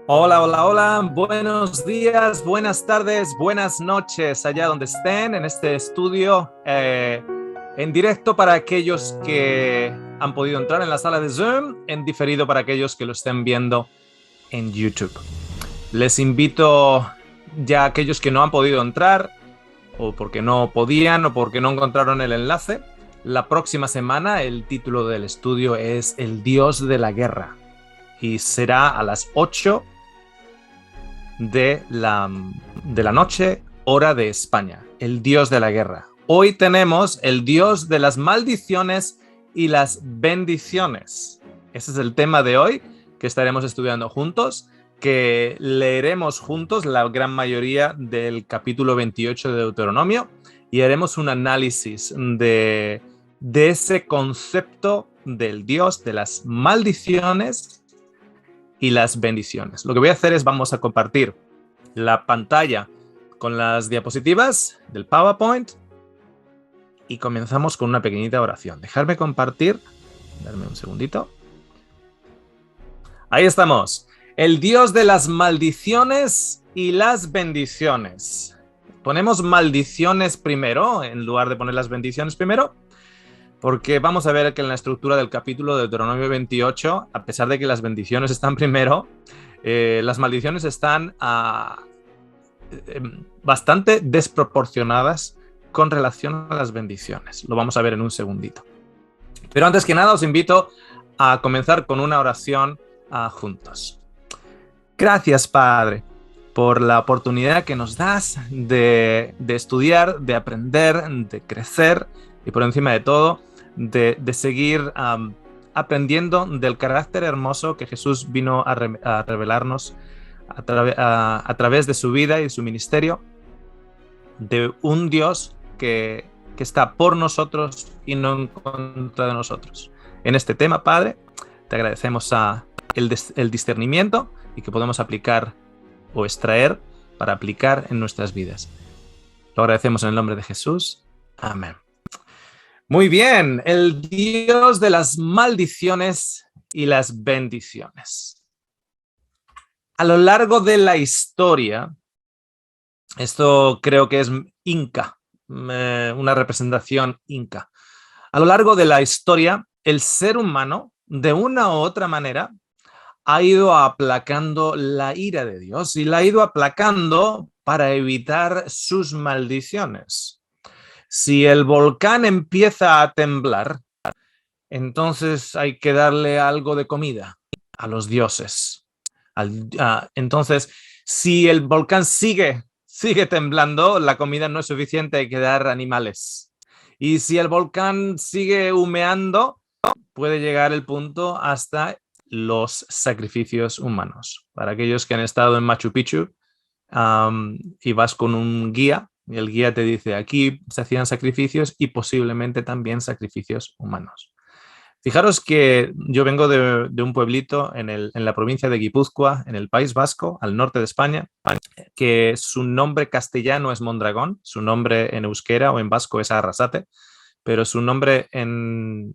Hola, hola, hola, buenos días, buenas tardes, buenas noches, allá donde estén en este estudio en directo para aquellos que han podido entrar en la sala de Zoom, en diferido para aquellos que lo estén viendo en YouTube. Les invito ya a aquellos que no han podido entrar, o porque no podían, o porque no encontraron el enlace. La próxima semana el título del estudio es El Dios de la Guerra y será a las 8 de la noche, hora de España, el dios de la guerra. Hoy tenemos el dios de las maldiciones y las bendiciones. Ese es el tema de hoy que estaremos estudiando juntos, que leeremos juntos la gran mayoría del capítulo 28 de Deuteronomio y haremos un análisis de ese concepto del dios de las maldiciones y las bendiciones. Lo que voy a hacer es vamos a compartir la pantalla con las diapositivas del PowerPoint y comenzamos con una pequeñita oración. Dejarme compartir, darme un segundito. Ahí estamos. El Dios de las maldiciones y las bendiciones. Ponemos maldiciones primero en lugar de poner las bendiciones primero, porque vamos a ver que en la estructura del capítulo de Deuteronomio 28, a pesar de que las bendiciones están primero, las maldiciones están bastante desproporcionadas con relación a las bendiciones. Lo vamos a ver en un segundito. Pero antes que nada os invito a comenzar con una oración juntos. Gracias, Padre, por la oportunidad que nos das de estudiar, de aprender, de crecer y por encima de todo, de seguir aprendiendo del carácter hermoso que Jesús vino a revelarnos a través de su vida y su ministerio, de un Dios que está por nosotros y no en contra de nosotros. En este tema, Padre, te agradecemos el discernimiento y que podemos aplicar o extraer para aplicar en nuestras vidas. Lo agradecemos en el nombre de Jesús. Amén. Muy bien, el Dios de las maldiciones y las bendiciones. A lo largo de la historia, esto creo que es inca, una representación inca. A lo largo de la historia, el ser humano, de una u otra manera, ha ido aplacando la ira de Dios y la ha ido aplacando para evitar sus maldiciones. Si el volcán empieza a temblar, entonces hay que darle algo de comida a los dioses. Entonces, si el volcán sigue temblando, la comida no es suficiente, hay que dar animales. Y si el volcán sigue humeando, puede llegar el punto hasta los sacrificios humanos. Para aquellos que han estado en Machu Picchu y vas con un guía, y el guía te dice, aquí se hacían sacrificios y posiblemente también sacrificios humanos. Fijaros que yo vengo de un pueblito en la provincia de Guipúzcoa, en el País Vasco, al norte de España, que su nombre castellano es Mondragón, su nombre en euskera o en vasco es Arrasate, pero su nombre en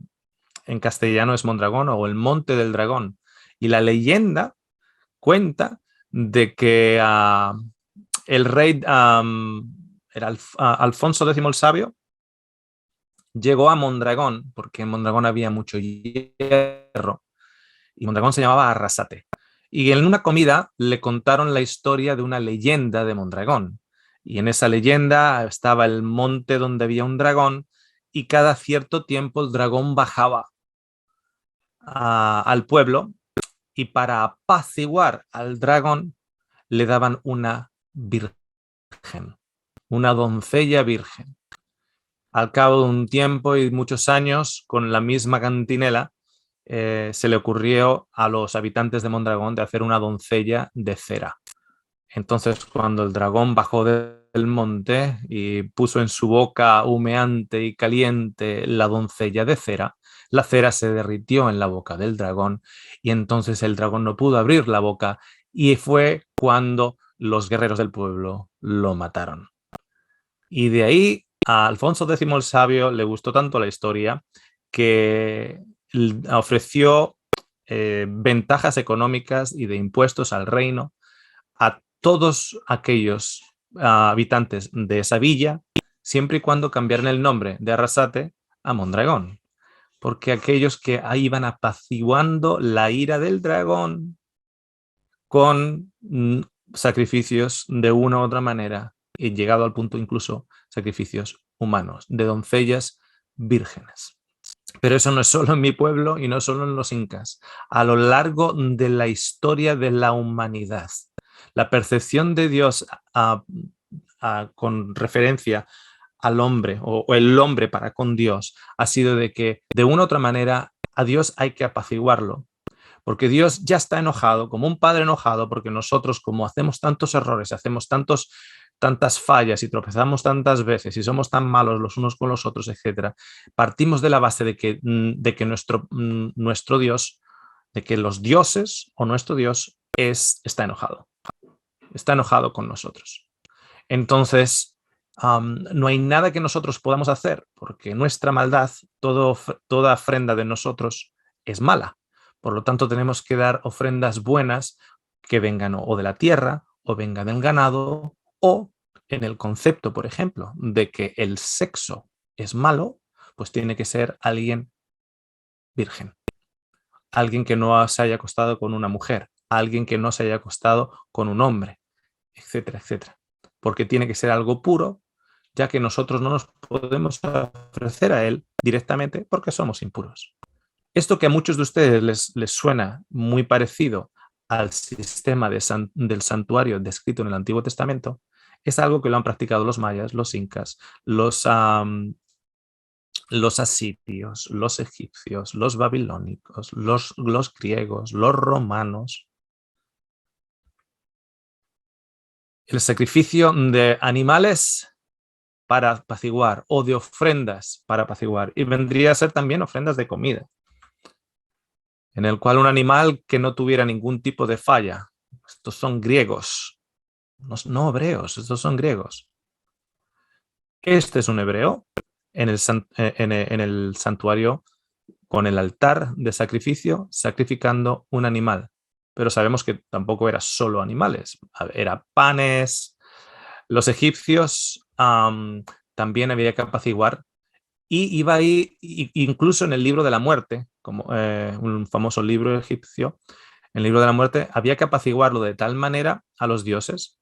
castellano es Mondragón o el Monte del Dragón. Y la leyenda cuenta de que el rey Alfonso X el Sabio llegó a Mondragón, porque en Mondragón había mucho hierro, y Mondragón se llamaba Arrasate. Y en una comida le contaron la historia de una leyenda de Mondragón. Y en esa leyenda estaba el monte donde había un dragón, y cada cierto tiempo el dragón bajaba al pueblo, y para apaciguar al dragón le daban una virgen, una doncella virgen. Al cabo de un tiempo y muchos años, con la misma cantinela, se le ocurrió a los habitantes de Mondragón de hacer una doncella de cera. Entonces, cuando el dragón bajó del monte y puso en su boca humeante y caliente la doncella de cera, la cera se derritió en la boca del dragón y entonces el dragón no pudo abrir la boca y fue cuando los guerreros del pueblo lo mataron. Y de ahí a Alfonso X el Sabio le gustó tanto la historia que ofreció ventajas económicas y de impuestos al reino a todos aquellos habitantes de esa villa, siempre y cuando cambiaran el nombre de Arrasate a Mondragón, porque aquellos que ahí iban apaciguando la ira del dragón con sacrificios de una u otra manera, y llegado al punto incluso sacrificios humanos, de doncellas vírgenes. Pero eso no es solo en mi pueblo y no solo en los incas. A lo largo de la historia de la humanidad, la percepción de Dios con referencia al hombre o el hombre para con Dios ha sido de que de una u otra manera a Dios hay que apaciguarlo, porque Dios ya está enojado, como un padre enojado, porque nosotros, como hacemos tantos errores, hacemos tantas fallas y tropezamos tantas veces y somos tan malos los unos con los otros, etcétera, partimos de la base de que nuestro Dios, de que los dioses o nuestro Dios está enojado con nosotros. Entonces, no hay nada que nosotros podamos hacer, porque nuestra maldad, toda ofrenda de nosotros es mala. Por lo tanto, tenemos que dar ofrendas buenas que vengan o de la tierra, o vengan del ganado, o en el concepto, por ejemplo, de que el sexo es malo, pues tiene que ser alguien virgen. Alguien que no se haya acostado con una mujer, alguien que no se haya acostado con un hombre, etcétera, etcétera. Porque tiene que ser algo puro, ya que nosotros no nos podemos ofrecer a él directamente porque somos impuros. Esto que a muchos de ustedes les suena muy parecido al sistema del santuario descrito en el Antiguo Testamento, es algo que lo han practicado los mayas, los incas, los asirios, los egipcios, los babilónicos, los griegos, los romanos. El sacrificio de animales para apaciguar o de ofrendas para apaciguar, y vendría a ser también ofrendas de comida, en el cual un animal que no tuviera ningún tipo de falla, estos son griegos, no hebreos, estos son griegos. Este es un hebreo en el santuario con el altar de sacrificio, sacrificando un animal. Pero sabemos que tampoco era solo animales, era panes. Los egipcios también había que apaciguar, y iba ahí, incluso en el libro de la muerte, como un famoso libro egipcio, en el libro de la muerte había que apaciguarlo de tal manera a los dioses,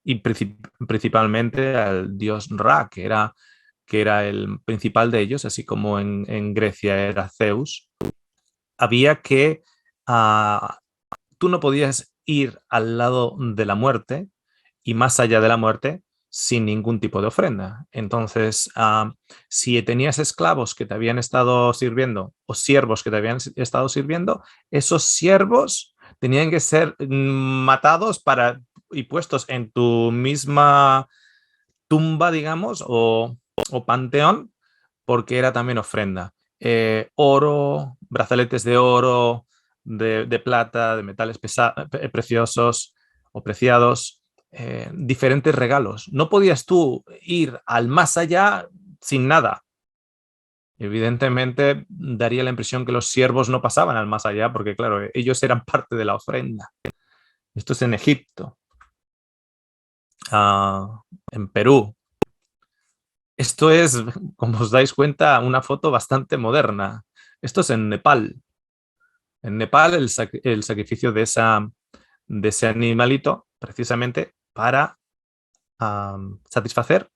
y principalmente al dios Ra, que era el principal de ellos, así como en Grecia era Zeus. Había que, tú no podías ir al lado de la muerte y más allá de la muerte sin ningún tipo de ofrenda. Entonces, si tenías esclavos que te habían estado sirviendo o siervos que te habían estado sirviendo, esos siervos tenían que ser matados y puestos en tu misma tumba, digamos, o panteón, porque era también ofrenda. Oro, brazaletes de oro, de plata, de metales preciosos o preciados, diferentes regalos. No podías tú ir al más allá sin nada. Evidentemente daría la impresión que los siervos no pasaban al más allá, porque claro, ellos eran parte de la ofrenda. Esto es en Egipto, en Perú. Esto es, como os dais cuenta, una foto bastante moderna. Esto es en Nepal. En Nepal el sacrificio de ese animalito, precisamente para satisfacer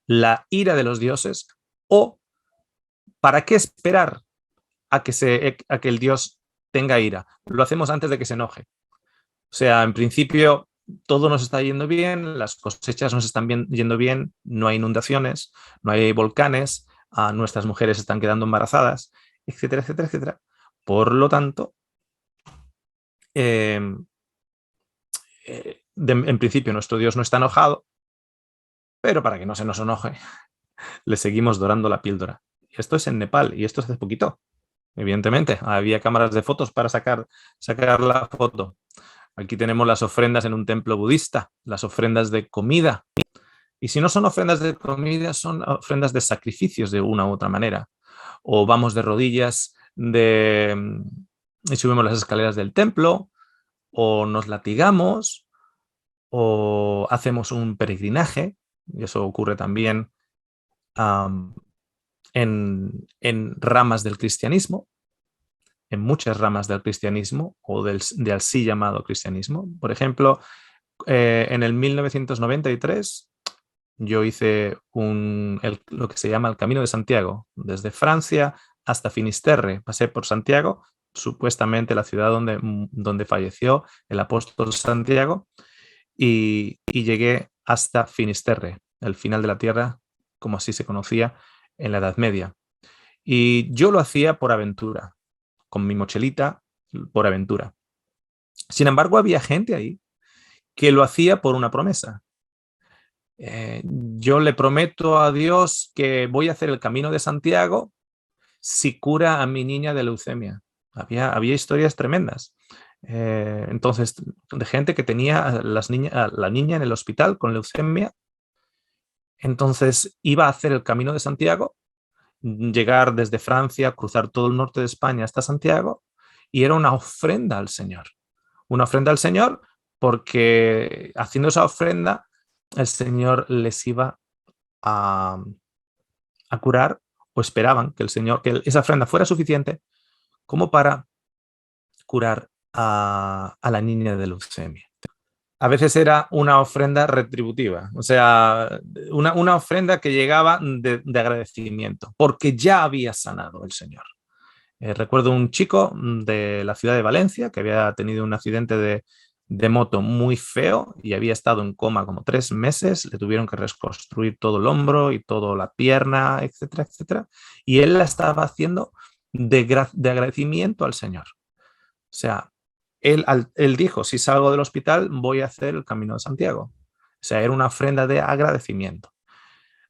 la ira de los dioses, o para qué esperar a que el dios tenga ira. Lo hacemos antes de que se enoje. O sea, en principio todo nos está yendo bien, las cosechas nos están yendo bien, no hay inundaciones, no hay volcanes, nuestras mujeres están quedando embarazadas, etcétera, etcétera, etcétera. Por lo tanto, en principio nuestro Dios no está enojado, pero para que no se nos enoje, le seguimos dorando la píldora. Esto es en Nepal y esto es hace poquito. Evidentemente, había cámaras de fotos para sacar la foto. Aquí tenemos las ofrendas en un templo budista, las ofrendas de comida. Y si no son ofrendas de comida, son ofrendas de sacrificios de una u otra manera. O vamos de rodillas y subimos las escaleras del templo, o nos latigamos, o hacemos un peregrinaje, y eso ocurre también en ramas del cristianismo, en muchas ramas del cristianismo o del así llamado cristianismo. Por ejemplo, en el 1993 yo hice lo que se llama el Camino de Santiago, desde Francia hasta Finisterre. Pasé por Santiago, supuestamente la ciudad donde falleció el apóstol Santiago, y llegué hasta Finisterre, el final de la tierra, como así se conocía en la Edad Media. Y yo lo hacía por aventura, con mi mochilita, por aventura. Sin embargo, había gente ahí que lo hacía por una promesa. Yo le prometo a Dios que voy a hacer el Camino de Santiago si cura a mi niña de leucemia. Había historias tremendas. Entonces, de gente que tenía a la niña en el hospital con leucemia. Entonces, iba a hacer el Camino de Santiago, llegar desde Francia, cruzar todo el norte de España hasta Santiago, y era una ofrenda al Señor. Una ofrenda al Señor porque haciendo esa ofrenda, el Señor les iba a curar, o esperaban que esa ofrenda fuera suficiente como para curar a la niña de leucemia. A veces era una ofrenda retributiva, o sea, una ofrenda que llegaba de agradecimiento, porque ya había sanado el Señor. Recuerdo un chico de la ciudad de Valencia que había tenido un accidente de moto muy feo y había estado en coma como 3 meses, le tuvieron que reconstruir todo el hombro y toda la pierna, etcétera, etcétera, y él la estaba haciendo de agradecimiento al Señor. O sea, él dijo, si salgo del hospital voy a hacer el Camino de Santiago. O sea, era una ofrenda de agradecimiento.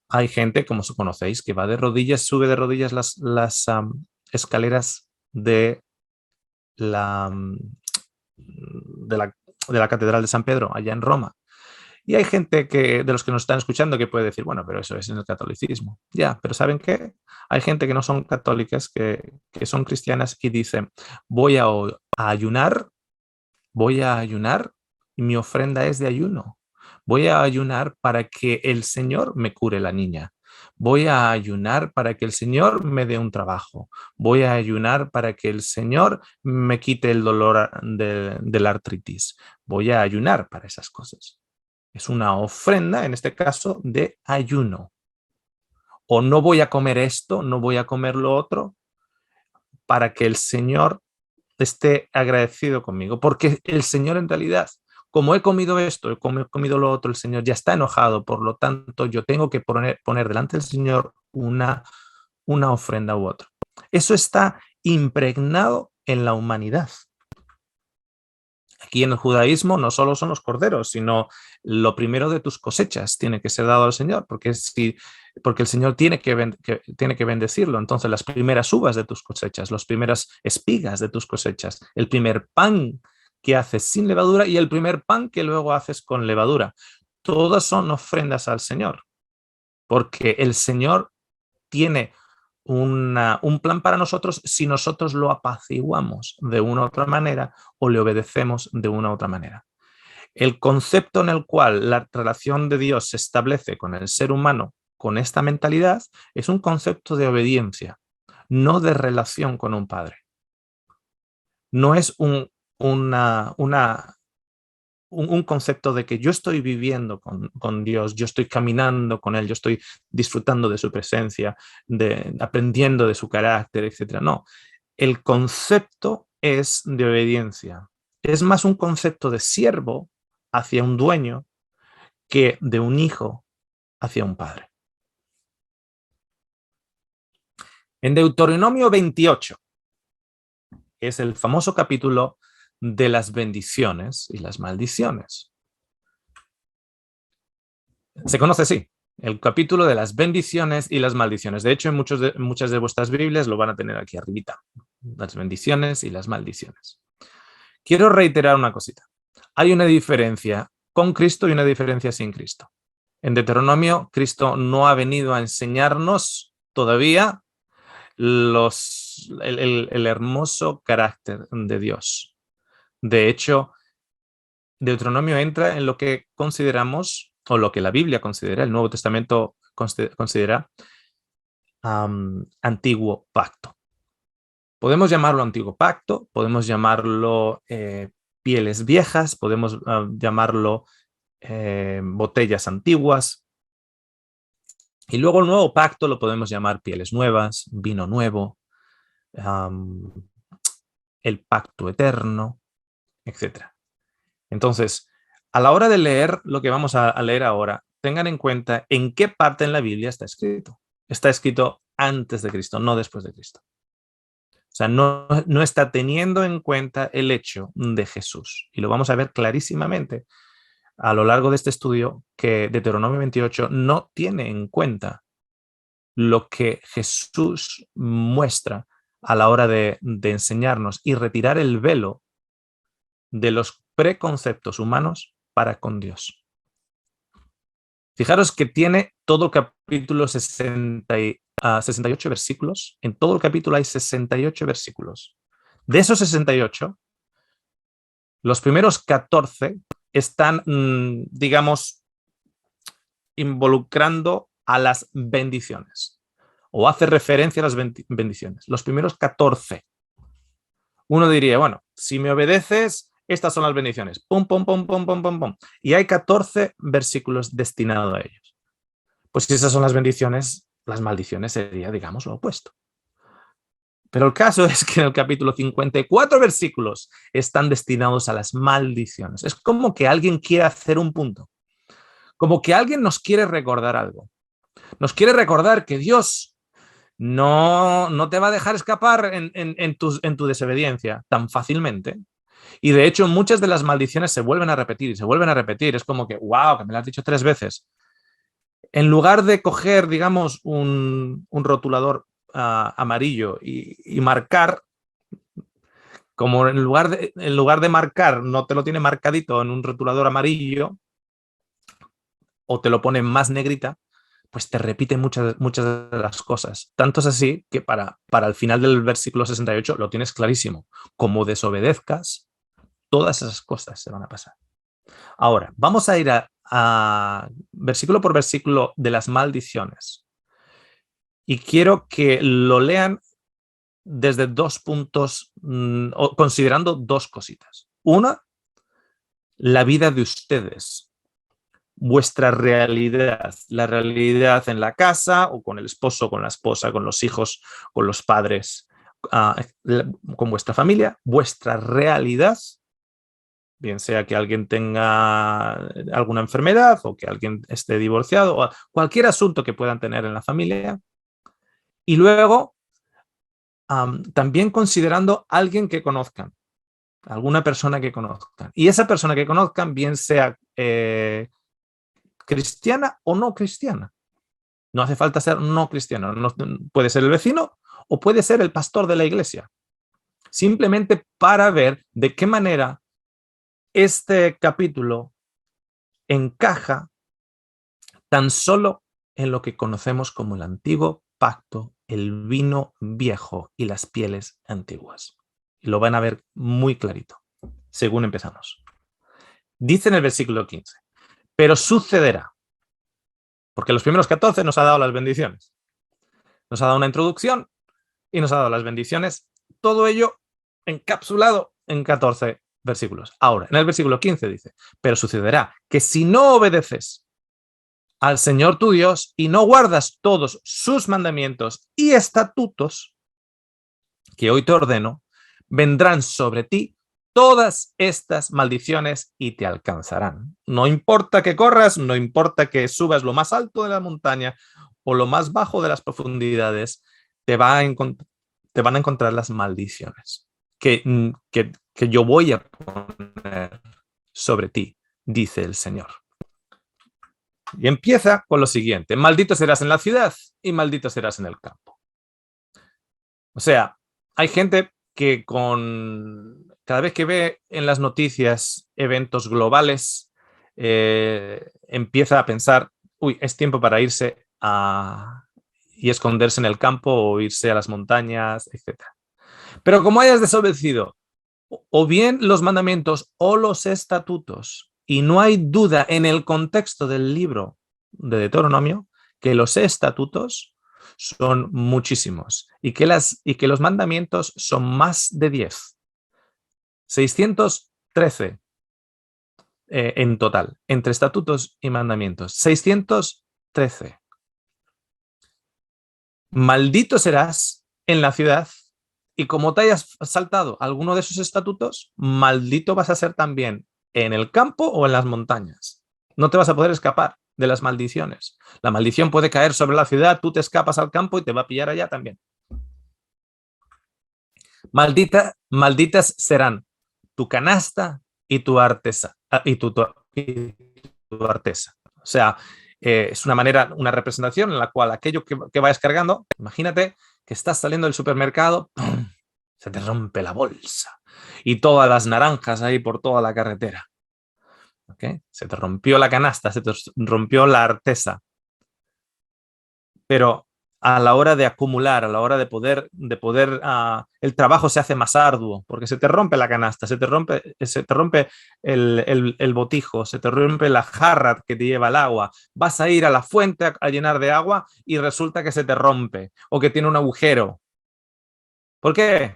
Hay gente, como conocéis, que va de rodillas, sube de rodillas las escaleras de la, de la Catedral de San Pedro, allá en Roma. Y hay gente de los que nos están escuchando que puede decir, bueno, pero eso es en el catolicismo. Ya, pero ¿saben qué? Hay gente que no son católicas, que son cristianas y dicen, voy a ayunar, y mi ofrenda es de ayuno. Voy a ayunar para que el Señor me cure la niña. Voy a ayunar para que el Señor me dé un trabajo. Voy a ayunar para que el Señor me quite el dolor de la artritis. Voy a ayunar para esas cosas. Es una ofrenda, en este caso, de ayuno. O no voy a comer esto, no voy a comer lo otro, para que el Señor esté agradecido conmigo. Porque el Señor en realidad, como he comido esto, como he comido lo otro, el Señor ya está enojado. Por lo tanto, yo tengo que poner delante del Señor una ofrenda u otra. Eso está impregnado en la humanidad. Aquí en el judaísmo no solo son los corderos, sino lo primero de tus cosechas tiene que ser dado al Señor, porque el Señor tiene que bendecirlo. Entonces, las primeras uvas de tus cosechas, las primeras espigas de tus cosechas, el primer pan que haces sin levadura y el primer pan que luego haces con levadura, todas son ofrendas al Señor, porque el Señor tiene un plan para nosotros si nosotros lo apaciguamos de una u otra manera o le obedecemos de una u otra manera. El concepto en el cual la relación de Dios se establece con el ser humano con esta mentalidad es un concepto de obediencia, no de relación con un padre. No es un concepto de que yo estoy viviendo con Dios, yo estoy caminando con Él, yo estoy disfrutando de su presencia, aprendiendo de su carácter, etc. No, el concepto es de obediencia. Es más un concepto de siervo hacia un dueño que de un hijo hacia un padre. En Deuteronomio 28, que es el famoso capítulo de las bendiciones y las maldiciones. Se conoce así, el capítulo de las bendiciones y las maldiciones. De hecho, en muchas de vuestras Biblias lo van a tener aquí arribita. Las bendiciones y las maldiciones. Quiero reiterar una cosita. Hay una diferencia con Cristo y una diferencia sin Cristo. En Deuteronomio, Cristo no ha venido a enseñarnos todavía los el hermoso carácter de Dios. De hecho, Deuteronomio entra en lo que consideramos, o lo que la Biblia considera, el Nuevo Testamento considera antiguo pacto. Podemos llamarlo antiguo pacto, podemos llamarlo pieles viejas, podemos llamarlo botellas antiguas. Y luego el nuevo pacto lo podemos llamar pieles nuevas, vino nuevo, el pacto eterno, etc. Entonces, a la hora de leer lo que vamos a leer ahora, tengan en cuenta en qué parte en la Biblia está escrito. Está escrito antes de Cristo, no después de Cristo. O sea, no está teniendo en cuenta el hecho de Jesús. Y lo vamos a ver clarísimamente a lo largo de este estudio, que Deuteronomio 28 no tiene en cuenta lo que Jesús muestra a la hora de enseñarnos y retirar el velo de los preconceptos humanos para con Dios. Fijaros que tiene todo el capítulo 68 versículos. En todo el capítulo hay 68 versículos. De esos 68, los primeros 14 están, digamos, involucrando a las bendiciones, o hace referencia a las bendiciones. Los primeros 14. Uno diría, bueno, si me obedeces, estas son las bendiciones. Pum, pum, pum, pum, pum, pum, pum. Y hay 14 versículos destinados a ellos. Pues si esas son las bendiciones, las maldiciones sería, digamos, lo opuesto. Pero el caso es que en el capítulo 54 versículos están destinados a las maldiciones. Es como que alguien quiere hacer un punto. Como que alguien nos quiere recordar algo. Nos quiere recordar que Dios no te va a dejar escapar en tu desobediencia tan fácilmente. Y de hecho, muchas de las maldiciones se vuelven a repetir y se vuelven a repetir. Es como que, wow, que me lo has dicho 3 veces. En lugar de coger, digamos, un rotulador amarillo y marcar, como en lugar de marcar, no te lo tiene marcadito en un rotulador amarillo, o te lo pone más negrita, pues te repite muchas de las cosas. Tanto es así que para el final del versículo 68 lo tienes clarísimo. Como desobedezcas, todas esas cosas se van a pasar. Ahora, vamos a ir a versículo por versículo de las maldiciones. Y quiero que lo lean desde 2 puntos, considerando 2 cositas. Una, la vida de ustedes, vuestra realidad, la realidad en la casa o con el esposo, con la esposa, con los hijos, con los padres, con vuestra familia, vuestra realidad, bien sea que alguien tenga alguna enfermedad o que alguien esté divorciado o cualquier asunto que puedan tener en la familia. Y luego, también considerando alguien que conozcan, alguna persona que conozcan. Y esa persona que conozcan, bien sea cristiana o no cristiana. No hace falta ser no cristiano. Puede ser el vecino o puede ser el pastor de la iglesia. Simplemente para ver de qué manera este capítulo encaja tan solo en lo que conocemos como el antiguo pacto, el vino viejo y las pieles antiguas. Y lo van a ver muy clarito, según empezamos. Dice en el versículo 15, pero sucederá, porque los primeros 14 nos ha dado las bendiciones. Nos ha dado una introducción y nos ha dado las bendiciones, todo ello encapsulado en 14 versículos. Ahora, en el versículo 15 dice, pero sucederá que si no obedeces al Señor tu Dios y no guardas todos sus mandamientos y estatutos que hoy te ordeno, vendrán sobre ti todas estas maldiciones y te alcanzarán. No importa que corras, no importa que subas lo más alto de la montaña o lo más bajo de las profundidades, te van a encontrar las maldiciones que yo voy a poner sobre ti, dice el Señor. Y empieza con lo siguiente: maldito serás en la ciudad y maldito serás en el campo. O sea, hay gente que cada vez que ve en las noticias eventos globales, empieza a pensar, uy, es tiempo para irse y esconderse en el campo o irse a las montañas, etc. Pero como hayas desobedecido o bien los mandamientos o los estatutos, y no hay duda en el contexto del libro de Deuteronomio que los estatutos son muchísimos y que los mandamientos son más de 10. 613 en total, entre estatutos y mandamientos. 613. Maldito serás en la ciudad, y como te hayas saltado alguno de sus estatutos, maldito vas a ser también en el campo o en las montañas. No te vas a poder escapar de las maldiciones. La maldición puede caer sobre la ciudad, tú te escapas al campo y te va a pillar allá también. Malditas serán tu canasta y tu artesa. Artesa. O sea, es una manera, una representación en la cual aquello que vayas cargando, imagínate que estás saliendo del supermercado, ¡pum!, se te rompe la bolsa y todas las naranjas ahí por toda la carretera. ¿Okay? Se te rompió la canasta, se te rompió la artesa. Pero a la hora de acumular, a la hora de poder el trabajo se hace más arduo, porque se te rompe la canasta, se te rompe el botijo, se te rompe la jarra que te lleva el agua, vas a ir a la fuente a llenar de agua y resulta que se te rompe o que tiene un agujero. ¿Por qué?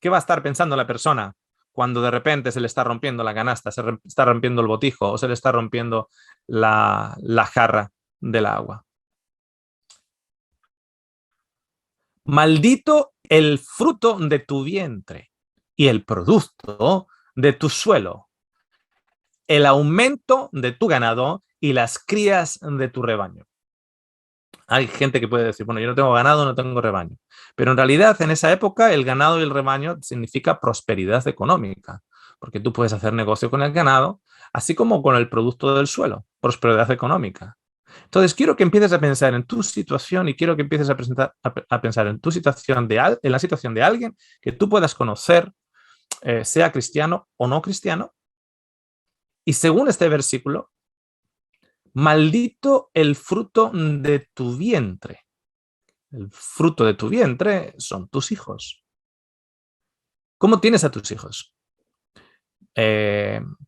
¿Qué va a estar pensando la persona cuando de repente se le está rompiendo la canasta, se está rompiendo el botijo o se le está rompiendo la jarra del agua? Maldito el fruto de tu vientre y el producto de tu suelo, el aumento de tu ganado y las crías de tu rebaño. Hay gente que puede decir, bueno, yo no tengo ganado, no tengo rebaño. Pero en realidad, en esa época, el ganado y el rebaño significa prosperidad económica, porque tú puedes hacer negocio con el ganado, así como con el producto del suelo, prosperidad económica. Entonces, quiero que empieces a pensar en tu situación y quiero que empieces a pensar en tu situación, en la situación de alguien que tú puedas conocer, sea cristiano o no cristiano. Y según este versículo, maldito el fruto de tu vientre. El fruto de tu vientre son tus hijos. ¿Cómo tienes a tus hijos?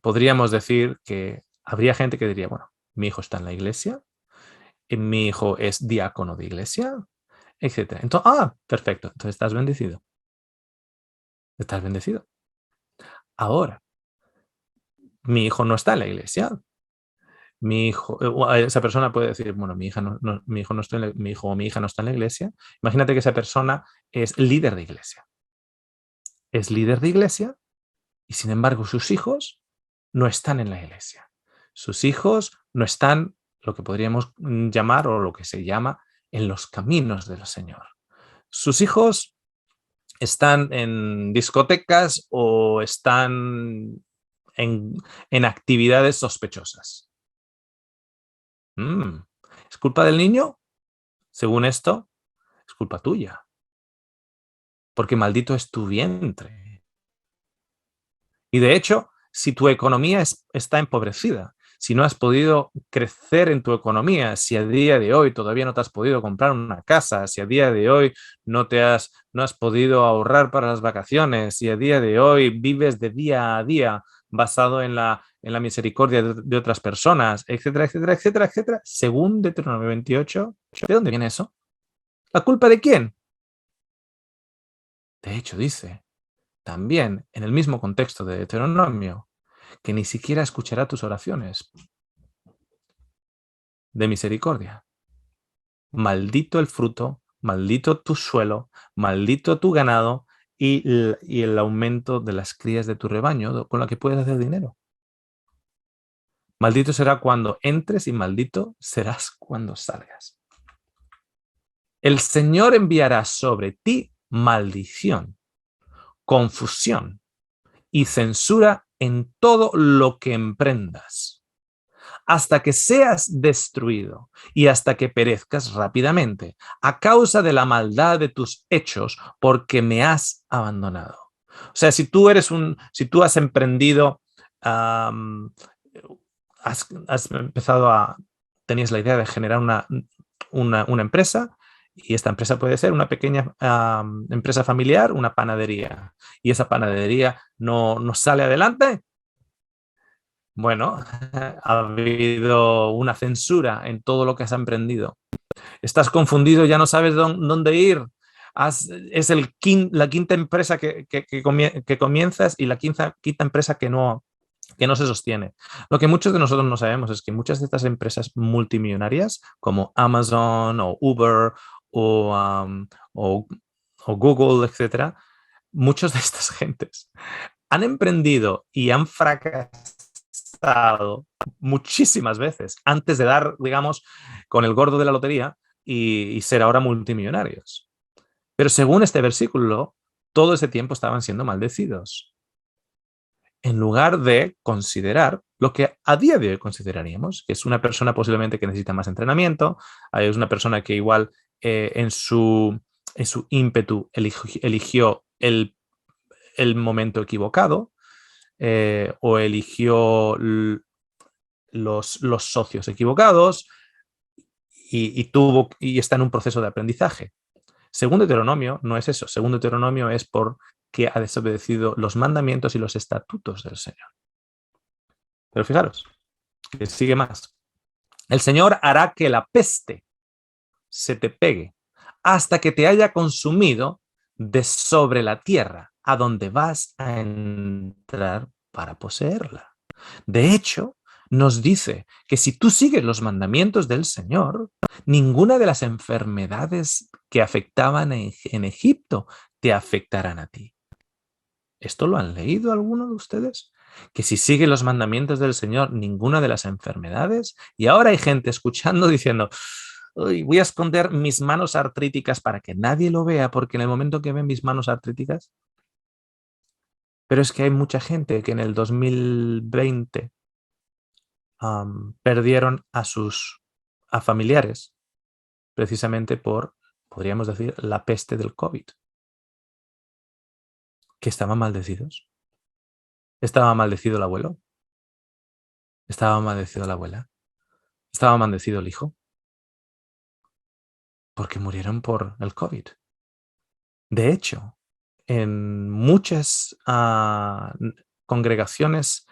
Podríamos decir que habría gente que diría, bueno, mi hijo está en la iglesia, mi hijo es diácono de iglesia, etcétera. Entonces, perfecto. Entonces estás bendecido. Estás bendecido. Ahora, mi hijo no está en la iglesia. Mi hijo, esa persona puede decir, bueno, mi hijo mi hijo o mi hija no está en la iglesia. Imagínate que esa persona es líder de iglesia. Es líder de iglesia y sin embargo sus hijos no están en la iglesia. Sus hijos no están, lo que podríamos llamar o lo que se llama, en los caminos del Señor. Sus hijos están en discotecas o están en actividades sospechosas. ¿Es culpa del niño? Según esto, es culpa tuya. Porque maldito es tu vientre. Y de hecho, si tu economía está empobrecida, si no has podido crecer en tu economía, si a día de hoy todavía no te has podido comprar una casa, si a día de hoy no has podido ahorrar para las vacaciones, si a día de hoy vives de día a día basado en la misericordia de otras personas, etcétera, etcétera, etcétera, etcétera, según Deuteronomio 28, ¿de dónde viene eso? ¿La culpa de quién? De hecho, dice también en el mismo contexto de Deuteronomio que ni siquiera escuchará tus oraciones de misericordia. Maldito el fruto, maldito tu suelo, maldito tu ganado y el aumento de las crías de tu rebaño con la que puedes hacer dinero. Maldito será cuando entres y maldito serás cuando salgas. El Señor enviará sobre ti maldición, confusión y censura en todo lo que emprendas, hasta que seas destruido y hasta que perezcas rápidamente a causa de la maldad de tus hechos, porque me has abandonado. O sea, si tú has emprendido, has empezado tenías la idea de generar una empresa, y esta empresa puede ser una pequeña empresa familiar, una panadería, y esa panadería no sale adelante. Bueno, ha habido una censura en todo lo que has emprendido. Estás confundido, ya no sabes dónde ir. Es la quinta empresa que comienzas y la quinta empresa que no se sostiene. Lo que muchos de nosotros no sabemos es que muchas de estas empresas multimillonarias, como Amazon o Uber o Google, etcétera, muchos de estas gentes han emprendido y han fracasado muchísimas veces antes de dar, digamos, con el gordo de la lotería y ser ahora multimillonarios. Pero según este versículo, todo ese tiempo estaban siendo maldecidos, en lugar de considerar lo que a día de hoy consideraríamos, que es una persona posiblemente que necesita más entrenamiento, es una persona que igual en su ímpetu eligió el momento equivocado, o eligió los socios equivocados y está en un proceso de aprendizaje. Segundo Deuteronomio no es eso. Segundo Deuteronomio es porque ha desobedecido los mandamientos y los estatutos del Señor. Pero fijaros, que sigue más. El Señor hará que la peste se te pegue hasta que te haya consumido de sobre la tierra a donde vas a entrar para poseerla. De hecho, nos dice que si tú sigues los mandamientos del Señor, ninguna de las enfermedades que afectaban en Egipto te afectarán a ti. ¿Esto lo han leído alguno de ustedes? Que si sigue los mandamientos del Señor, ninguna de las enfermedades. Y ahora hay gente escuchando diciendo, uy, voy a esconder mis manos artríticas para que nadie lo vea, porque en el momento que ven mis manos artríticas. Pero es que hay mucha gente que en el 2020 perdieron a familiares precisamente por, podríamos decir, la peste del COVID, que estaban maldecidos. Estaba maldecido el abuelo, estaba maldecido la abuela, estaba maldecido el hijo, porque murieron por el COVID. De hecho, en muchas congregaciones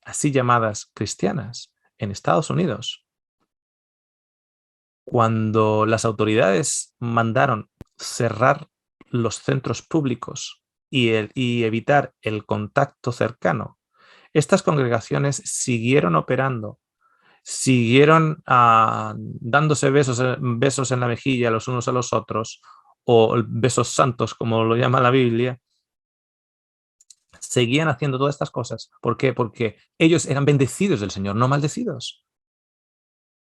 así llamadas cristianas en Estados Unidos, cuando las autoridades mandaron cerrar los centros públicos y evitar el contacto cercano, estas congregaciones siguieron operando, siguieron dándose besos en la mejilla los unos a los otros, o besos santos, como lo llama la Biblia. Seguían haciendo todas estas cosas. ¿Por qué? Porque ellos eran bendecidos del Señor, no maldecidos.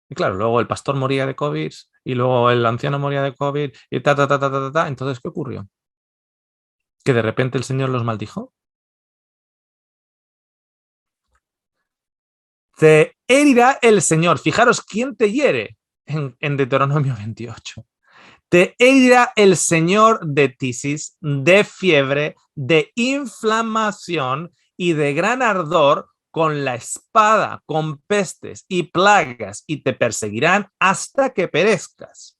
Y claro, luego el pastor moría de COVID y luego el anciano moría de COVID y ta. Entonces, ¿qué ocurrió? ¿Que de repente el Señor los maldijo? Te herirá el Señor. Fijaros quién te hiere en Deuteronomio 28. Te herirá el Señor de tisis, de fiebre, de inflamación y de gran ardor con la espada, con pestes y plagas, y te perseguirán hasta que perezcas.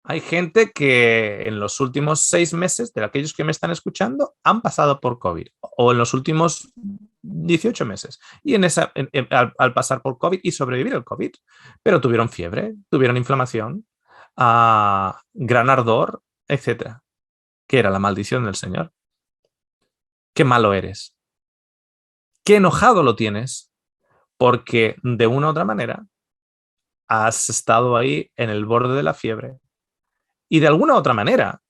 Hay gente que en los últimos 6 meses, de aquellos que me están escuchando, han pasado por COVID, o en los últimos 18 meses, y al pasar por COVID y sobrevivir al COVID, pero tuvieron fiebre, tuvieron inflamación, gran ardor, etcétera. ¿Qué era la maldición del Señor? Qué malo eres. Qué enojado lo tienes, porque de una u otra manera has estado ahí en el borde de la fiebre y de alguna u otra manera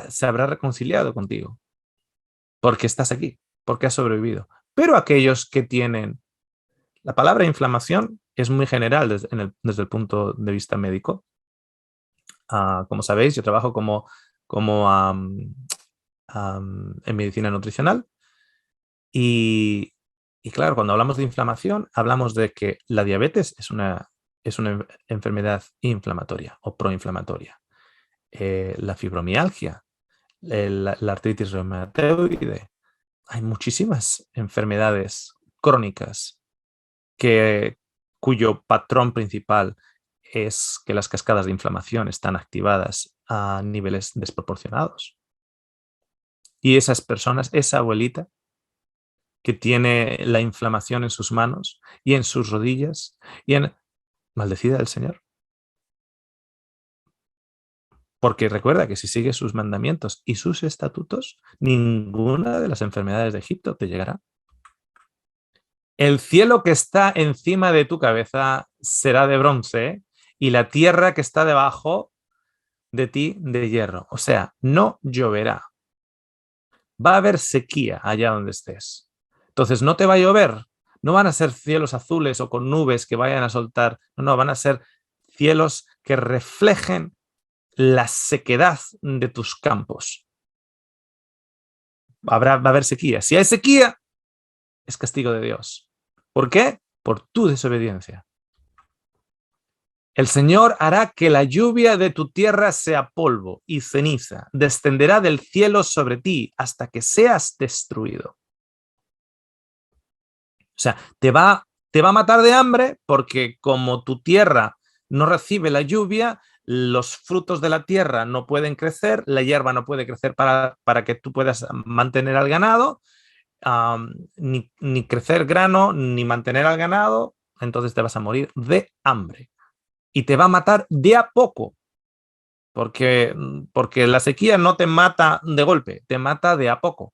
se habrá reconciliado contigo, porque estás aquí, porque has sobrevivido. Pero aquellos que tienen la palabra inflamación es muy general desde el punto de vista médico. Como sabéis, yo trabajo en medicina nutricional y claro, cuando hablamos de inflamación, hablamos de que la diabetes es una enfermedad inflamatoria o proinflamatoria. La fibromialgia, la artritis reumatoide. Hay muchísimas enfermedades crónicas que cuyo patrón principal es que las cascadas de inflamación están activadas a niveles desproporcionados. Y esas personas, esa abuelita que tiene la inflamación en sus manos y en sus rodillas y en... Maldecida del Señor. Porque recuerda que si sigues sus mandamientos y sus estatutos, ninguna de las enfermedades de Egipto te llegará. El cielo que está encima de tu cabeza será de bronce y la tierra que está debajo de ti de hierro. O sea, no lloverá. Va a haber sequía allá donde estés. Entonces no te va a llover. No van a ser cielos azules o con nubes que vayan a soltar. No, van a ser cielos que reflejen la sequedad de tus campos. Va a haber sequía. Si hay sequía, es castigo de Dios. ¿Por qué? Por tu desobediencia. El Señor hará que la lluvia de tu tierra sea polvo y ceniza. Descenderá del cielo sobre ti hasta que seas destruido. O sea, te va a matar de hambre porque como tu tierra no recibe la lluvia, los frutos de la tierra no pueden crecer, la hierba no puede crecer para que tú puedas mantener al ganado, ni crecer grano, ni mantener al ganado, entonces te vas a morir de hambre. Y te va a matar de a poco, porque la sequía no te mata de golpe, te mata de a poco.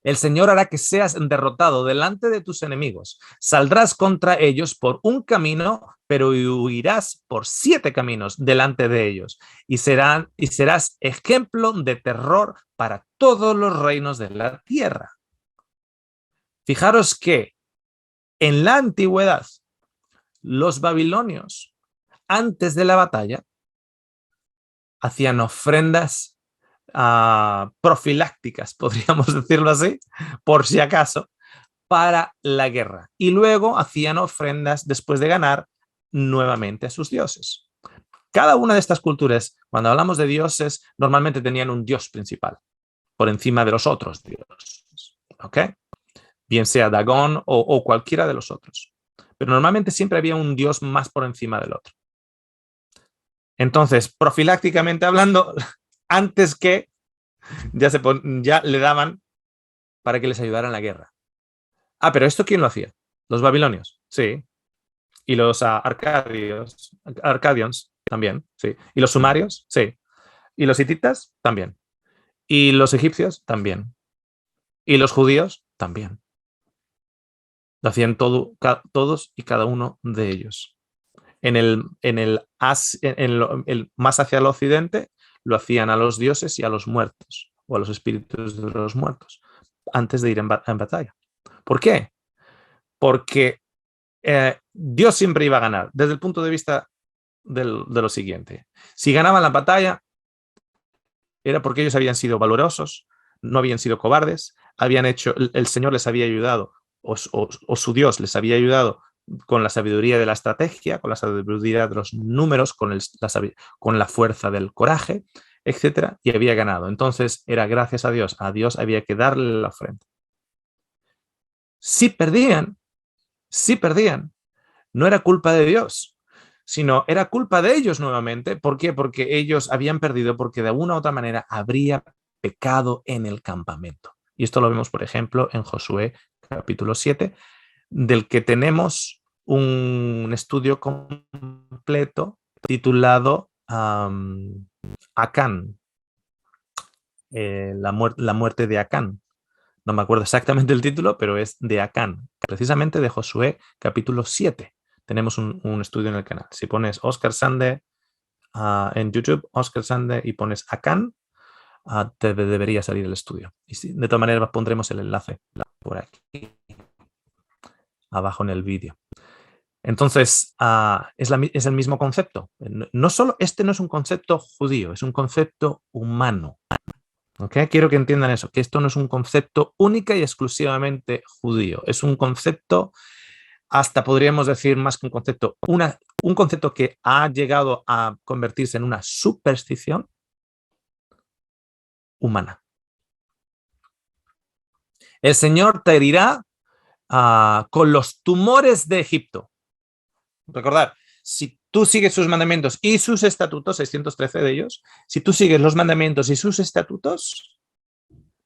El Señor hará que seas derrotado delante de tus enemigos. Saldrás contra ellos por un camino, pero huirás por 7 caminos delante de ellos. Y serás ejemplo de terror para todos los reinos de la tierra. Fijaros que en la antigüedad, los babilonios, antes de la batalla, hacían ofrendas profilácticas, podríamos decirlo así, por si acaso, para la guerra. Y luego hacían ofrendas después de ganar nuevamente a sus dioses. Cada una de estas culturas, cuando hablamos de dioses, normalmente tenían un dios principal por encima de los otros dioses. ¿Ok? Bien sea Dagón o cualquiera de los otros. Pero normalmente siempre había un dios más por encima del otro. Entonces, profilácticamente hablando, antes que ya le daban para que les ayudara en la guerra. Pero ¿esto quién lo hacía? Los babilonios, sí. Y los arcadians también, sí. Y los sumarios, sí. Y los hititas, también. Y los egipcios, también. Y los judíos, también. Lo hacían todos y cada uno de ellos. El más hacia el occidente, lo hacían a los dioses y a los muertos, o a los espíritus de los muertos, antes de ir en batalla. ¿Por qué? Porque Dios siempre iba a ganar, desde el punto de vista de lo siguiente. Si ganaban la batalla, era porque ellos habían sido valorosos, no habían sido cobardes, el Señor les había ayudado, o su Dios les había ayudado con la sabiduría de la estrategia, con la sabiduría de los números, con la fuerza del coraje, etcétera, y había ganado. Entonces era gracias a Dios había que darle la ofrenda. Si perdían, no era culpa de Dios, sino era culpa de ellos nuevamente. ¿Por qué? Porque ellos habían perdido porque de alguna u otra manera habría pecado en el campamento. Y esto lo vemos, por ejemplo, en Josué capítulo 7, del que tenemos un estudio completo titulado Acán, la muerte de Acán. No me acuerdo exactamente el título, pero es de Acán, precisamente de Josué capítulo 7. Tenemos un estudio en el canal. Si pones Oscar Sande en YouTube, Oscar Sande, y pones Acán, te debería salir el estudio. Y de todas maneras pondremos el enlace por aquí, abajo en el vídeo. Entonces, es el mismo concepto. Este no es un concepto judío, es un concepto humano. ¿Okay? Quiero que entiendan eso, que esto no es un concepto única y exclusivamente judío. Es un concepto, hasta podríamos decir más que un concepto, un concepto que ha llegado a convertirse en una superstición humana. El Señor te herirá con los tumores de Egipto. Recordad, si tú sigues sus mandamientos y sus estatutos, 613 de ellos, si tú sigues los mandamientos y sus estatutos,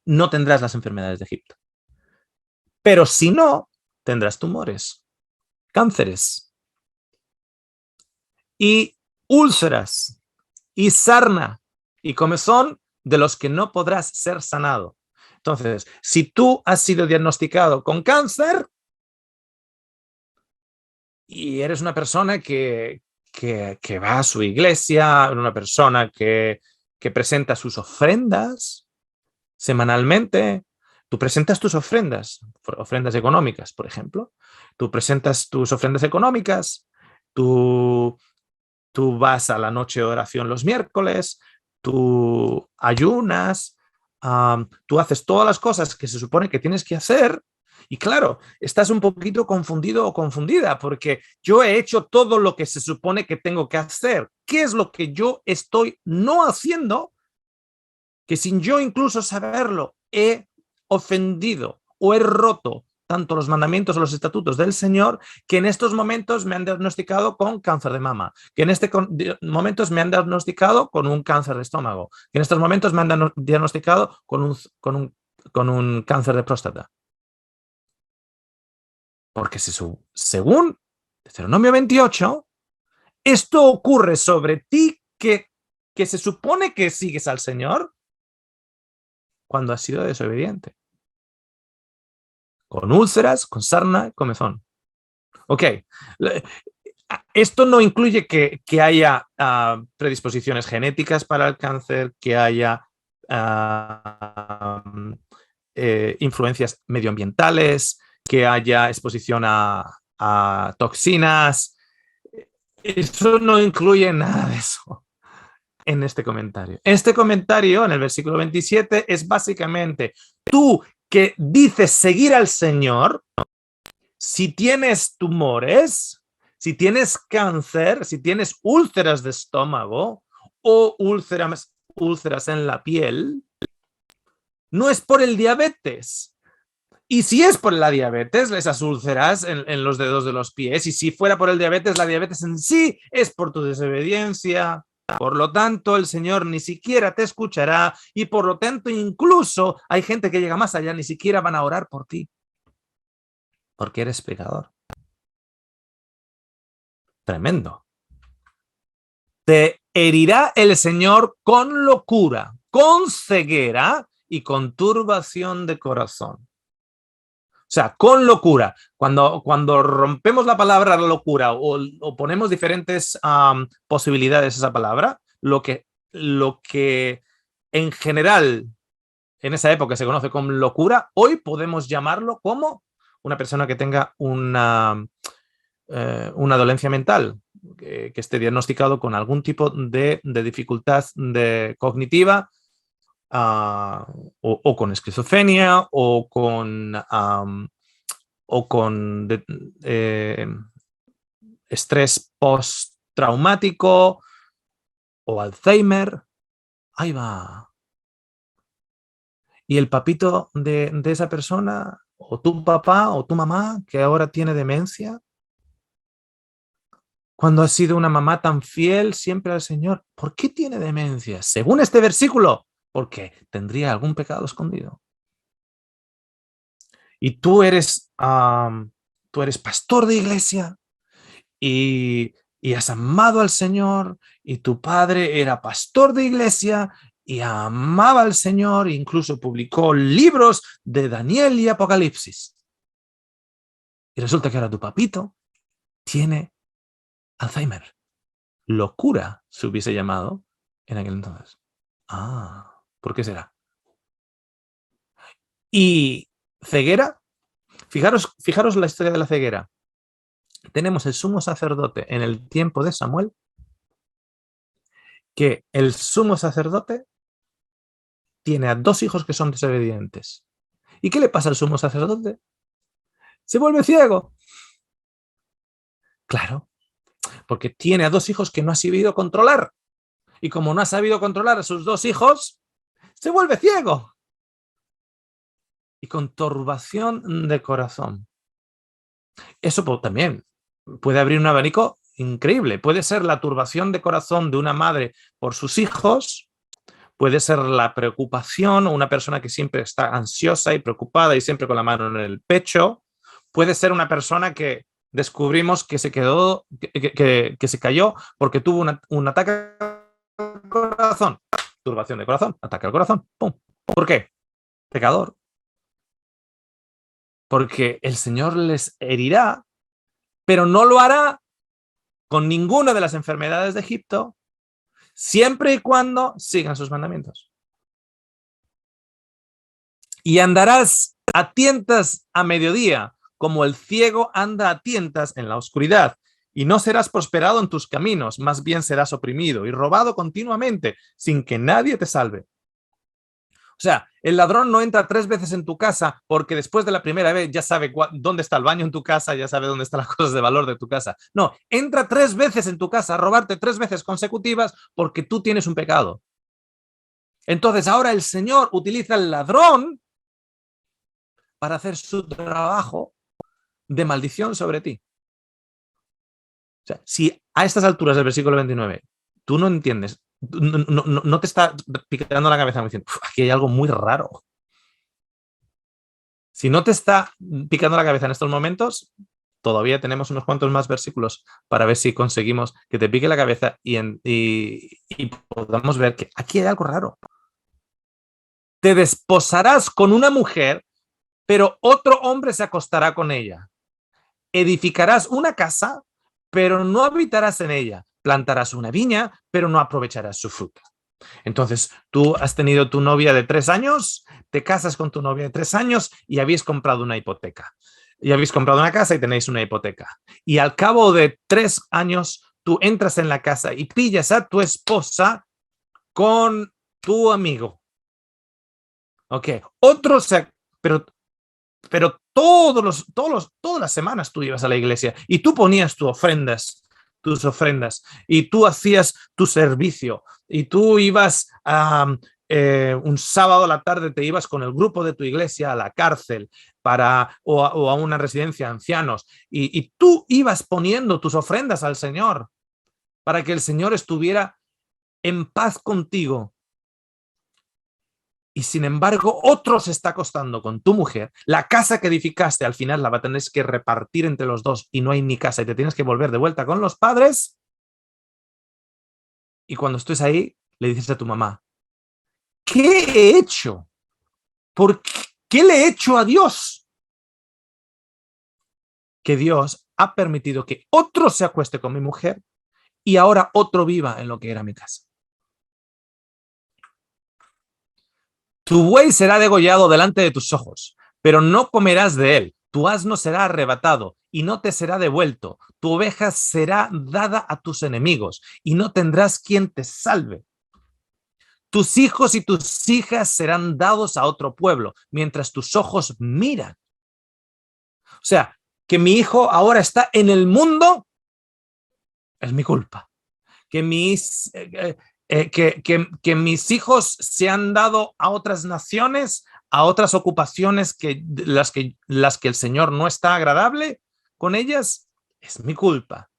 no tendrás las enfermedades de Egipto. Pero si no, tendrás tumores, cánceres y úlceras y sarna y comezón de los que no podrás ser sanado. Entonces, si tú has sido diagnosticado con cáncer y eres una persona que va a su iglesia, una persona que presenta sus ofrendas semanalmente, tú presentas tus ofrendas económicas, por ejemplo. Tú presentas tus ofrendas económicas, tú vas a la noche de oración los miércoles, tú ayunas, tú haces todas las cosas que se supone que tienes que hacer. Y claro, estás un poquito confundido o confundida porque yo he hecho todo lo que se supone que tengo que hacer. ¿Qué es lo que yo estoy no haciendo? Que sin yo incluso saberlo he ofendido o he roto tanto los mandamientos o los estatutos del Señor, que en estos momentos me han diagnosticado con cáncer de mama, que en estos momentos me han diagnosticado con un cáncer de estómago, que en estos momentos me han diagnosticado con un cáncer de próstata. Porque según Deuteronomio 28, esto ocurre sobre ti que se supone que sigues al Señor cuando has sido desobediente. Con úlceras, con sarna, comezón. Ok. Esto no incluye que haya predisposiciones genéticas para el cáncer, que haya influencias medioambientales, que haya exposición a toxinas. Eso no incluye nada de eso en este comentario. Este comentario, en el versículo 27, es básicamente tú que dices seguir al Señor, si tienes tumores, si tienes cáncer, si tienes úlceras de estómago o úlceras en la piel, no es por el diabetes. Y si es por la diabetes, esas úlceras en los dedos de los pies, y si fuera por el diabetes, la diabetes en sí es por tu desobediencia. Por lo tanto, el Señor ni siquiera te escuchará y por lo tanto incluso hay gente que llega más allá, ni siquiera van a orar por ti, porque eres pecador. Tremendo. Te herirá el Señor con locura, con ceguera y con turbación de corazón. O sea, con locura. Cuando rompemos la palabra locura o ponemos diferentes posibilidades a esa palabra, lo que en general en esa época se conoce como locura, hoy podemos llamarlo como una persona que tenga una dolencia mental, que esté diagnosticado con algún tipo de dificultad cognitiva, o con esquizofrenia, o con estrés postraumático, o Alzheimer. Ahí va. Y el papito de esa persona, o tu papá o tu mamá, que ahora tiene demencia, cuando ha sido una mamá tan fiel siempre al Señor, ¿por qué tiene demencia? Según este versículo, porque tendría algún pecado escondido. Y tú eres pastor de iglesia y has amado al Señor, y tu padre era pastor de iglesia y amaba al Señor, e incluso publicó libros de Daniel y Apocalipsis. Y resulta que ahora tu papito tiene Alzheimer. Locura se hubiese llamado en aquel entonces. ¿Por qué será? Y ceguera, fijaros la historia de la ceguera. Tenemos el sumo sacerdote en el tiempo de Samuel, que el sumo sacerdote tiene a 2 hijos que son desobedientes. ¿Y qué le pasa al sumo sacerdote? Se vuelve ciego. Claro, porque tiene a 2 hijos que no ha sabido controlar. Y como no ha sabido controlar a sus 2 hijos, se vuelve ciego. Y con turbación de corazón. Eso también puede abrir un abanico increíble. Puede ser la turbación de corazón de una madre por sus hijos, puede ser la preocupación o una persona que siempre está ansiosa y preocupada y siempre con la mano en el pecho. Puede ser una persona que descubrimos que se quedó, que se cayó porque tuvo un ataque al corazón. Turbación de corazón, ataque al corazón. ¡Pum! ¿Por qué? Pecador. Porque el Señor les herirá, pero no lo hará con ninguna de las enfermedades de Egipto, siempre y cuando sigan sus mandamientos. Y andarás a tientas a mediodía, como el ciego anda a tientas en la oscuridad. Y no serás prosperado en tus caminos, más bien serás oprimido y robado continuamente, sin que nadie te salve. O sea, el ladrón no entra 3 veces en tu casa porque después de la primera vez ya sabe dónde está el baño en tu casa, ya sabe dónde están las cosas de valor de tu casa. No, entra 3 veces en tu casa a robarte 3 veces consecutivas porque tú tienes un pecado. Entonces ahora el Señor utiliza al ladrón para hacer su trabajo de maldición sobre ti. O sea, si a estas alturas del versículo 29 tú no entiendes, no te está picando la cabeza diciendo, aquí hay algo muy raro. Si no te está picando la cabeza en estos momentos, todavía tenemos unos cuantos más versículos para ver si conseguimos que te pique la cabeza y podamos ver que aquí hay algo raro. Te desposarás con una mujer, pero otro hombre se acostará con ella. Edificarás una casa, pero no habitarás en ella. Plantarás una viña, pero no aprovecharás su fruto. Entonces, tú has tenido tu novia de 3 años, te casas con tu novia de 3 años y habéis comprado una hipoteca. Y habéis comprado una casa y tenéis una hipoteca. Y al cabo de 3 años, tú entras en la casa y pillas a tu esposa con tu amigo. Ok, pero todas las semanas tú ibas a la iglesia y tú ponías tus ofrendas, y tú hacías tu servicio, y tú ibas un sábado a la tarde, te ibas con el grupo de tu iglesia a la cárcel o a una residencia de ancianos, y tú ibas poniendo tus ofrendas al Señor para que el Señor estuviera en paz contigo. Y sin embargo, otro se está acostando con tu mujer. La casa que edificaste al final la va a tener que repartir entre los dos y no hay ni casa y te tienes que volver de vuelta con los padres. Y cuando estés ahí, le dices a tu mamá, ¿qué he hecho? ¿Por qué le he hecho a Dios? Que Dios ha permitido que otro se acueste con mi mujer y ahora otro viva en lo que era mi casa. Tu buey será degollado delante de tus ojos, pero no comerás de él. Tu asno será arrebatado y no te será devuelto. Tu oveja será dada a tus enemigos y no tendrás quien te salve. Tus hijos y tus hijas serán dados a otro pueblo, mientras tus ojos miran. O sea, que mi hijo ahora está en el mundo es mi culpa. Que mis hijos se han dado a otras naciones, a otras ocupaciones las que el Señor no está agradable con ellas, es mi culpa.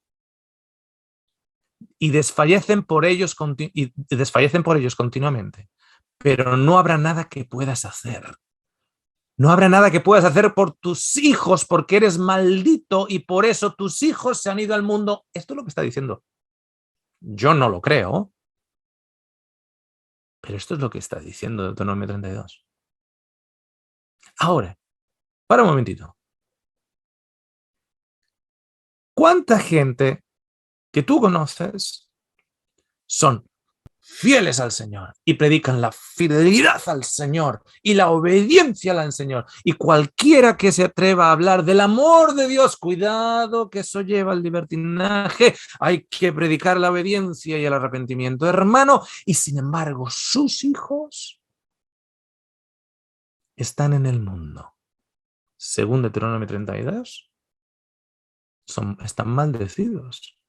Y desfallecen por ellos continuamente. Pero no habrá nada que puedas hacer. No habrá nada que puedas hacer por tus hijos porque eres maldito y por eso tus hijos se han ido al mundo. Esto es lo que está diciendo. Yo no lo creo. Pero esto es lo que está diciendo Deuteronomio 32. Ahora, para un momentito. ¿Cuánta gente que tú conoces son fieles al Señor y predican la fidelidad al Señor y la obediencia al Señor? Y cualquiera que se atreva a hablar del amor de Dios, cuidado que eso lleva al libertinaje, hay que predicar la obediencia y el arrepentimiento, hermano, y sin embargo sus hijos están en el mundo. Según Deuteronomio 32, están maldecidos.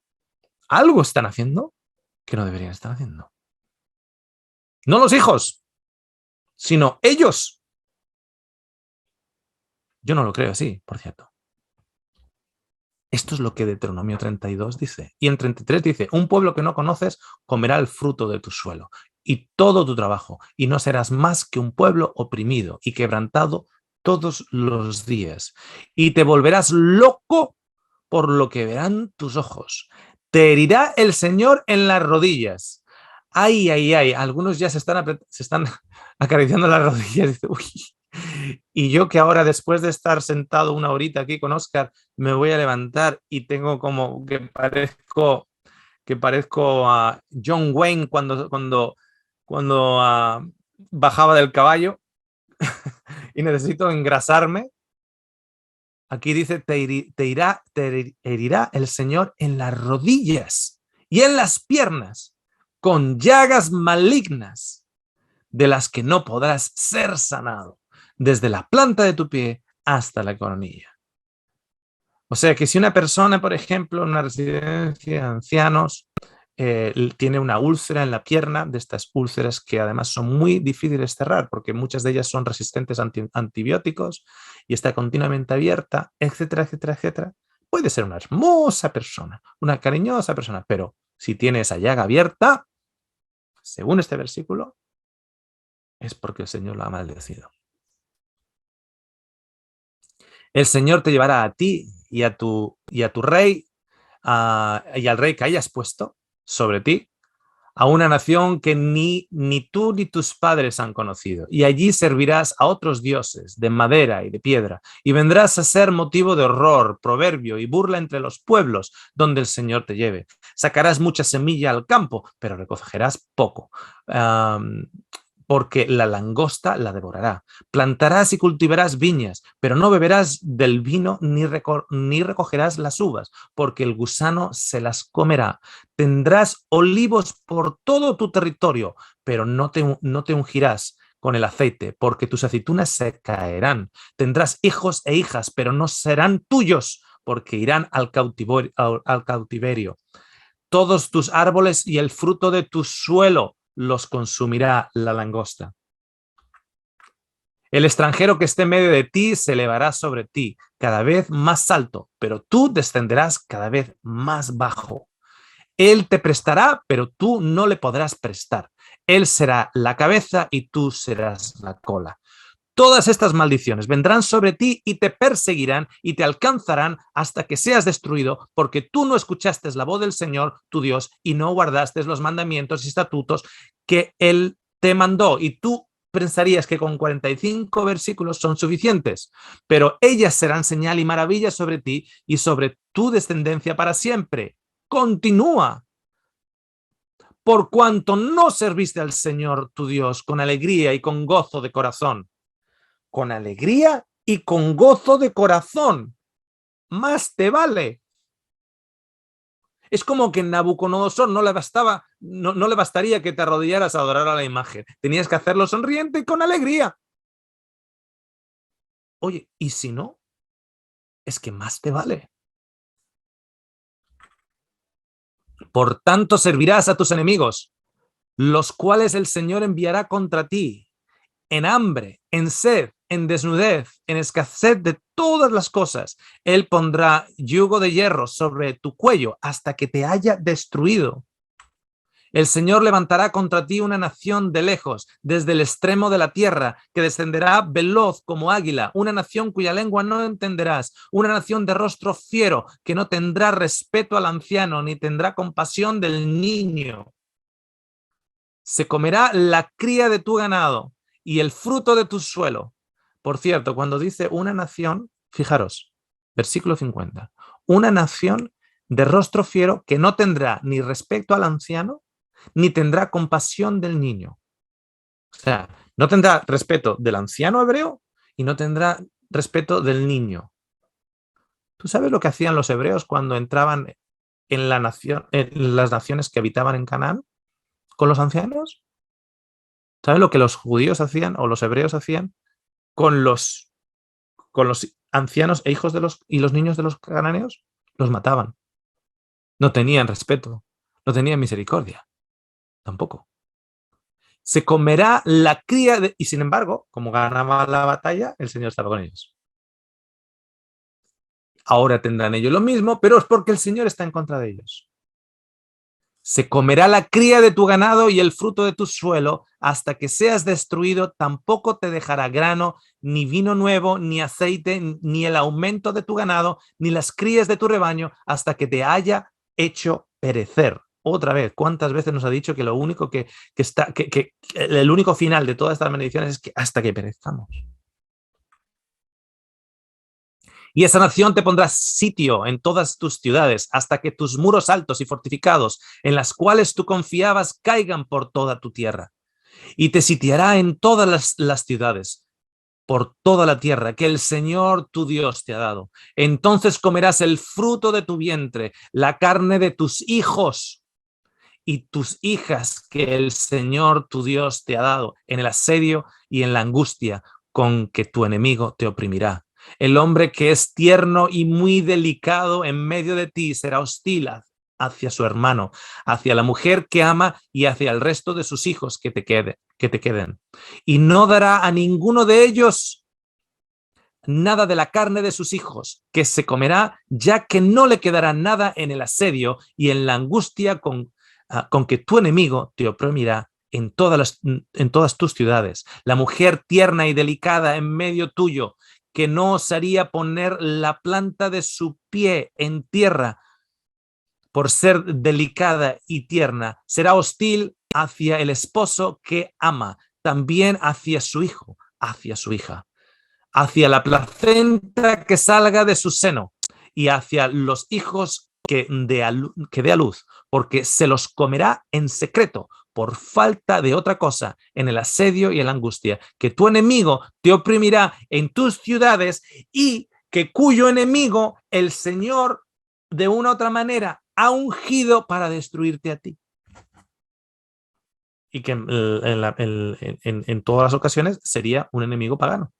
Algo están haciendo que no deberían estar haciendo. No los hijos, sino ellos. Yo no lo creo así, por cierto. Esto es lo que Deuteronomio 32 dice. Y en 33 dice, un pueblo que no conoces comerá el fruto de tu suelo y todo tu trabajo, y no serás más que un pueblo oprimido y quebrantado todos los días. Y te volverás loco por lo que verán tus ojos. Te herirá el Señor en las rodillas. Ay, ay, ay. Algunos ya se están acariciando las rodillas. Dice, uy. Y yo que ahora, después de estar sentado una horita aquí con Oscar, me voy a levantar y tengo como que parezco a John Wayne cuando bajaba del caballo y necesito engrasarme. Aquí dice, te herirá el Señor en las rodillas y en las piernas, con llagas malignas de las que no podrás ser sanado, desde la planta de tu pie hasta la coronilla. O sea que si una persona, por ejemplo, en una residencia de ancianos, tiene una úlcera en la pierna, de estas úlceras que además son muy difíciles de cerrar porque muchas de ellas son resistentes a antibióticos y está continuamente abierta, etcétera, etcétera, etcétera, puede ser una hermosa persona, una cariñosa persona, pero si tiene esa llaga abierta, según este versículo, es porque el Señor lo ha maldecido. El Señor te llevará a ti y a tu rey y al rey que hayas puesto sobre ti, a una nación que ni tú ni tus padres han conocido. Y allí servirás a otros dioses de madera y de piedra, y vendrás a ser motivo de horror, proverbio y burla entre los pueblos donde el Señor te lleve. Sacarás mucha semilla al campo, pero recogerás poco. Porque la langosta la devorará. Plantarás y cultivarás viñas, pero no beberás del vino ni recogerás las uvas, porque el gusano se las comerá. Tendrás olivos por todo tu territorio, pero no te ungirás con el aceite, porque tus aceitunas se caerán. Tendrás hijos e hijas, pero no serán tuyos, porque irán al cautiverio. Todos tus árboles y el fruto de tu suelo los consumirá la langosta. El extranjero que esté en medio de ti se elevará sobre ti, cada vez más alto, pero tú descenderás cada vez más bajo. Él te prestará, pero tú no le podrás prestar. Él será la cabeza y tú serás la cola. Todas estas maldiciones vendrán sobre ti y te perseguirán y te alcanzarán hasta que seas destruido, porque tú no escuchaste la voz del Señor, tu Dios, y no guardaste los mandamientos y estatutos que Él te mandó. Y tú pensarías que con 45 versículos son suficientes, pero ellas serán señal y maravilla sobre ti y sobre tu descendencia para siempre. Continúa. Por cuanto no serviste al Señor tu Dios con alegría y con gozo de corazón, con alegría y con gozo de corazón. Más te vale. Es como que en Nabucodonosor no le bastaría que te arrodillaras a adorar a la imagen. Tenías que hacerlo sonriente y con alegría. Oye, ¿y si no? Es que más te vale. Por tanto, servirás a tus enemigos, los cuales el Señor enviará contra ti, en hambre, en sed, en desnudez, en escasez de todas las cosas. Él pondrá yugo de hierro sobre tu cuello hasta que te haya destruido. El Señor levantará contra ti una nación de lejos, desde el extremo de la tierra, que descenderá veloz como águila, una nación cuya lengua no entenderás, una nación de rostro fiero, que no tendrá respeto al anciano, ni tendrá compasión del niño. Se comerá la cría de tu ganado y el fruto de tu suelo. Por cierto, cuando dice una nación, fijaros, versículo 50, una nación de rostro fiero que no tendrá ni respeto al anciano, ni tendrá compasión del niño. O sea, no tendrá respeto del anciano hebreo y no tendrá respeto del niño. ¿Tú sabes lo que hacían los hebreos cuando entraban en las naciones que habitaban en Canaán con los ancianos? ¿Sabes lo que los judíos hacían o los hebreos hacían con los ancianos e hijos y los niños de los cananeos? Los mataban. No tenían respeto, no tenían misericordia, tampoco. Se comerá la cría y sin embargo, como ganaba la batalla, el Señor estaba con ellos. Ahora tendrán ellos lo mismo, pero es porque el Señor está en contra de ellos. Se comerá la cría de tu ganado y el fruto de tu suelo hasta que seas destruido. Tampoco te dejará grano, ni vino nuevo, ni aceite, ni el aumento de tu ganado, ni las crías de tu rebaño, hasta que te haya hecho perecer. Otra vez, ¿cuántas veces nos ha dicho que lo único que el único final de todas estas maldiciones es que hasta que perezcamos? Y esa nación te pondrá sitio en todas tus ciudades, hasta que tus muros altos y fortificados, en las cuales tú confiabas, caigan por toda tu tierra. Y te sitiará en todas las ciudades, por toda la tierra, que el Señor tu Dios te ha dado. Entonces comerás el fruto de tu vientre, la carne de tus hijos y tus hijas que el Señor tu Dios te ha dado, en el asedio y en la angustia con que tu enemigo te oprimirá. El hombre que es tierno y muy delicado en medio de ti será hostil hacia su hermano, hacia la mujer que ama y hacia el resto de sus hijos que te queden. Y no dará a ninguno de ellos nada de la carne de sus hijos, que se comerá, ya que no le quedará nada en el asedio y en la angustia con que tu enemigo te oprimirá en todas tus ciudades. La mujer tierna y delicada en medio tuyo, que no osaría poner la planta de su pie en tierra por ser delicada y tierna, será hostil hacia el esposo que ama, también hacia su hijo, hacia su hija, hacia la placenta que salga de su seno y hacia los hijos que dé a luz, porque se los comerá en secreto por falta de otra cosa, en el asedio y en la angustia, que tu enemigo te oprimirá en tus ciudades y que cuyo enemigo el Señor de una u otra manera ha ungido para destruirte a ti. Y que en todas las ocasiones sería un enemigo pagano.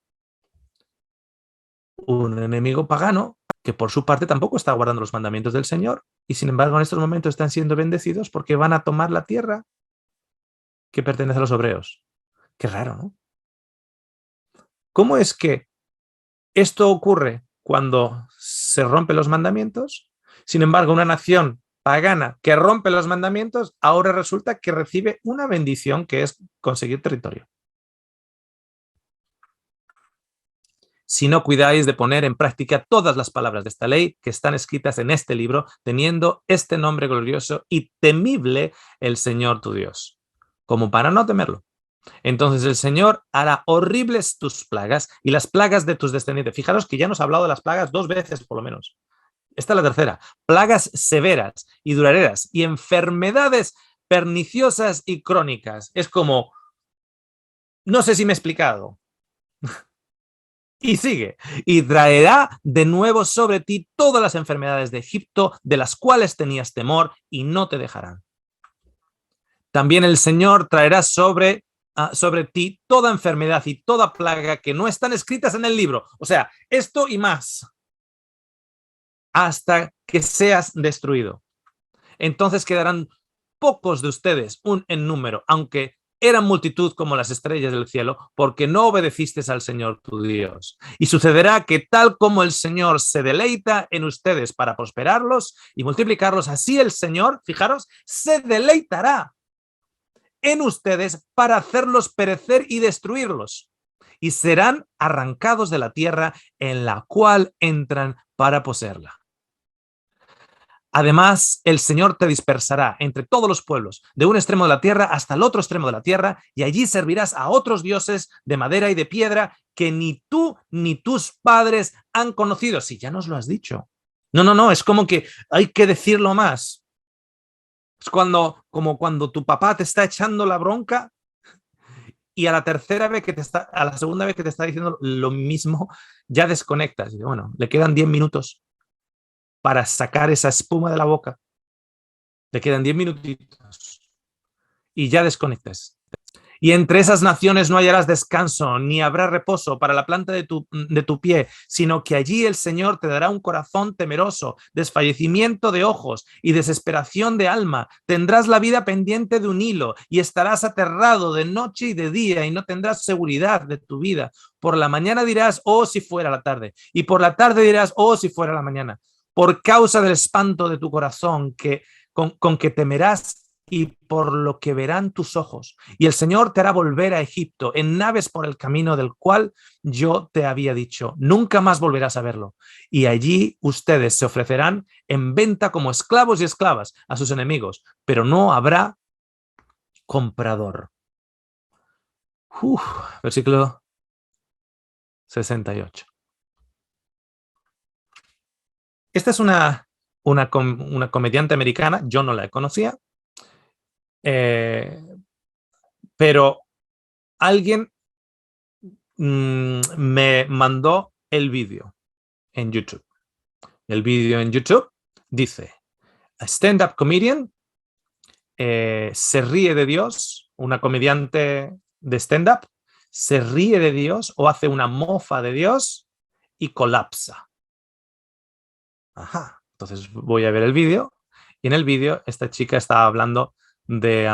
Un enemigo pagano que por su parte tampoco está guardando los mandamientos del Señor y sin embargo en estos momentos están siendo bendecidos porque van a tomar la tierra que pertenece a los hebreos. Qué raro, ¿no? ¿Cómo es que esto ocurre cuando se rompen los mandamientos? Sin embargo, una nación pagana que rompe los mandamientos ahora resulta que recibe una bendición que es conseguir territorio. Si no cuidáis de poner en práctica todas las palabras de esta ley que están escritas en este libro, teniendo este nombre glorioso y temible el Señor tu Dios, como para no temerlo. Entonces el Señor hará horribles tus plagas y las plagas de tus descendientes. Fijaros que ya nos ha hablado de las plagas 2 veces por lo menos. Esta es la tercera. Plagas severas y duraderas y enfermedades perniciosas y crónicas. Es como, no sé si me he explicado. Y sigue, y traerá de nuevo sobre ti todas las enfermedades de Egipto, de las cuales tenías temor, y no te dejarán. También el Señor traerá sobre ti toda enfermedad y toda plaga que no están escritas en el libro. O sea, esto y más, hasta que seas destruido. Entonces quedarán pocos de ustedes, en número, aunque eran multitud como las estrellas del cielo, porque no obedeciste al Señor tu Dios. Y sucederá que tal como el Señor se deleita en ustedes para prosperarlos y multiplicarlos, así el Señor, fijaros, se deleitará en ustedes para hacerlos perecer y destruirlos. Y serán arrancados de la tierra en la cual entran para poseerla. Además, el Señor te dispersará entre todos los pueblos, de un extremo de la tierra hasta el otro extremo de la tierra, y allí servirás a otros dioses de madera y de piedra que ni tú ni tus padres han conocido. Si ya nos lo has dicho. No, es como que hay que decirlo más. Es como cuando tu papá te está echando la bronca y a la segunda vez que te está diciendo lo mismo, ya desconectas. Y bueno, le quedan 10 minutos para sacar esa espuma de la boca. Le quedan 10 minutitos y ya desconectas. Y entre esas naciones no hallarás descanso, ni habrá reposo para la planta de tu pie, sino que allí el Señor te dará un corazón temeroso, desfallecimiento de ojos y desesperación de alma. Tendrás la vida pendiente de un hilo y estarás aterrado de noche y de día y no tendrás seguridad de tu vida. Por la mañana dirás, oh, si fuera la tarde, y por la tarde dirás, oh, si fuera la mañana, por causa del espanto de tu corazón con que temerás y por lo que verán tus ojos. Y el Señor te hará volver a Egipto en naves por el camino del cual yo te había dicho. Nunca más volverás a verlo. Y allí ustedes se ofrecerán en venta como esclavos y esclavas a sus enemigos, pero no habrá comprador. Versículo 68. Esta es una comediante americana, yo no la conocía, pero alguien me mandó el vídeo en YouTube. El vídeo en YouTube dice, a stand-up comedian se ríe de Dios, una comediante de stand-up, se ríe de Dios o hace una mofa de Dios y colapsa. Ajá, entonces voy a ver el vídeo y en el vídeo esta chica estaba hablando de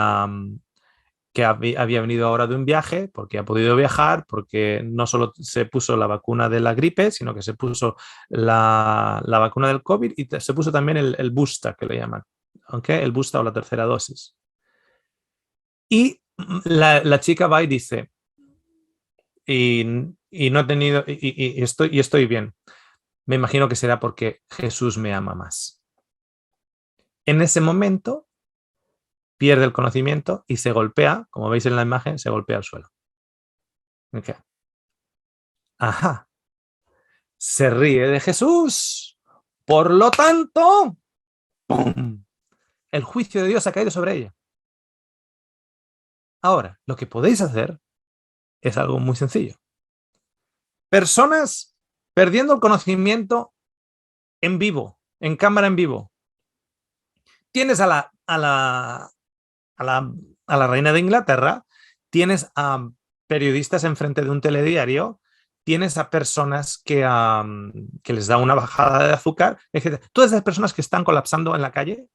que había venido ahora de un viaje, porque ha podido viajar, porque no solo se puso la vacuna de la gripe, sino que se puso la vacuna del COVID y se puso también el booster, que le llaman, ¿okay? El booster o la tercera dosis. Y la chica va y dice, y no he tenido, y estoy bien. Me imagino que será porque Jesús me ama más. En ese momento pierde el conocimiento y se golpea, como veis en la imagen, se golpea al suelo. Okay. Ajá. Se ríe de Jesús. Por lo tanto, ¡pum!, el juicio de Dios ha caído sobre ella. Ahora, lo que podéis hacer es algo muy sencillo. Personas perdiendo el conocimiento en vivo, en cámara en vivo. Tienes a la reina de Inglaterra, tienes a periodistas enfrente de un telediario, tienes a personas que les da una bajada de azúcar, etc. Todas esas personas que están colapsando en la calle.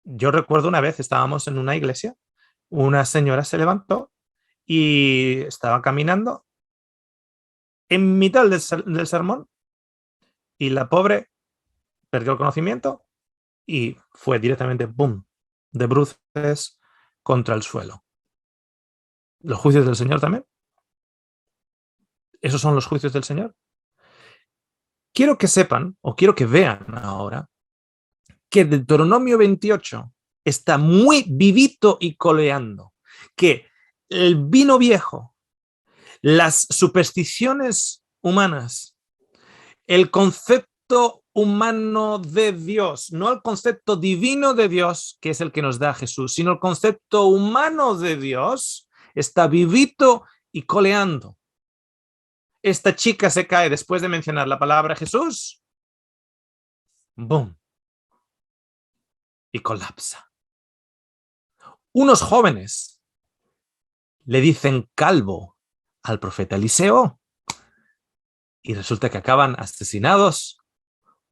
Yo recuerdo una vez, estábamos en una iglesia, una señora se levantó y estaba caminando en mitad del sermón y la pobre perdió el conocimiento y fue directamente, ¡boom!, de bruces contra el suelo. ¿Los juicios del Señor también? ¿Esos son los juicios del Señor? Quiero que sepan, o quiero que vean ahora, que Deuteronomio 28 está muy vivito y coleando, que el vino viejo, las supersticiones humanas, el concepto humano de Dios, no el concepto divino de Dios, que es el que nos da Jesús, sino el concepto humano de Dios, está vivito y coleando. Esta chica se cae después de mencionar la palabra Jesús, ¡boom!, y colapsa. Unos jóvenes le dicen calvo al profeta Eliseo y resulta que acaban asesinados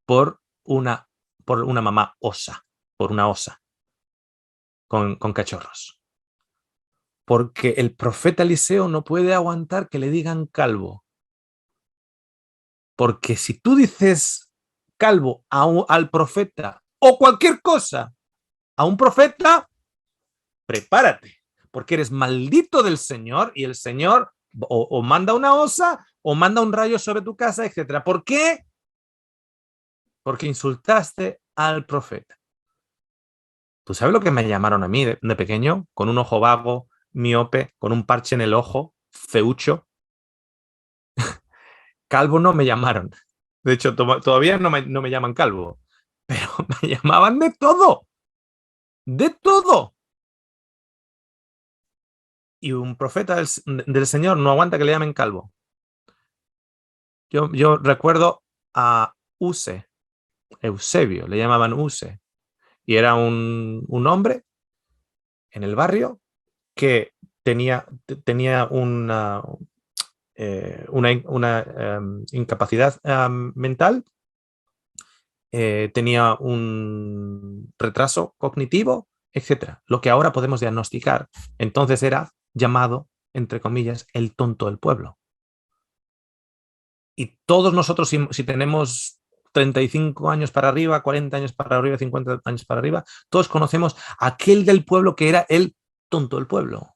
por una mamá osa, por una osa con cachorros. Porque el profeta Eliseo no puede aguantar que le digan calvo. Porque si tú dices calvo al profeta o cualquier cosa a un profeta, prepárate, porque eres maldito del Señor y el Señor o manda una osa o manda un rayo sobre tu casa, etc. ¿Por qué? Porque insultaste al profeta. ¿Tú sabes lo que me llamaron a mí de pequeño? Con un ojo vago, miope, con un parche en el ojo, feucho. Calvo no me llamaron. De hecho, todavía no me llaman calvo, pero me llamaban de todo. De todo. Y un profeta del Señor no aguanta que le llamen calvo. Yo recuerdo a Use, Eusebio, le llamaban Use, y era un hombre en el barrio que tenía una incapacidad mental, tenía un retraso cognitivo, etcétera. Lo que ahora podemos diagnosticar. Entonces era llamado, entre comillas, el tonto del pueblo. Y todos nosotros, si tenemos 35 años para arriba, 40 años para arriba, 50 años para arriba, todos conocemos a aquel del pueblo que era el tonto del pueblo.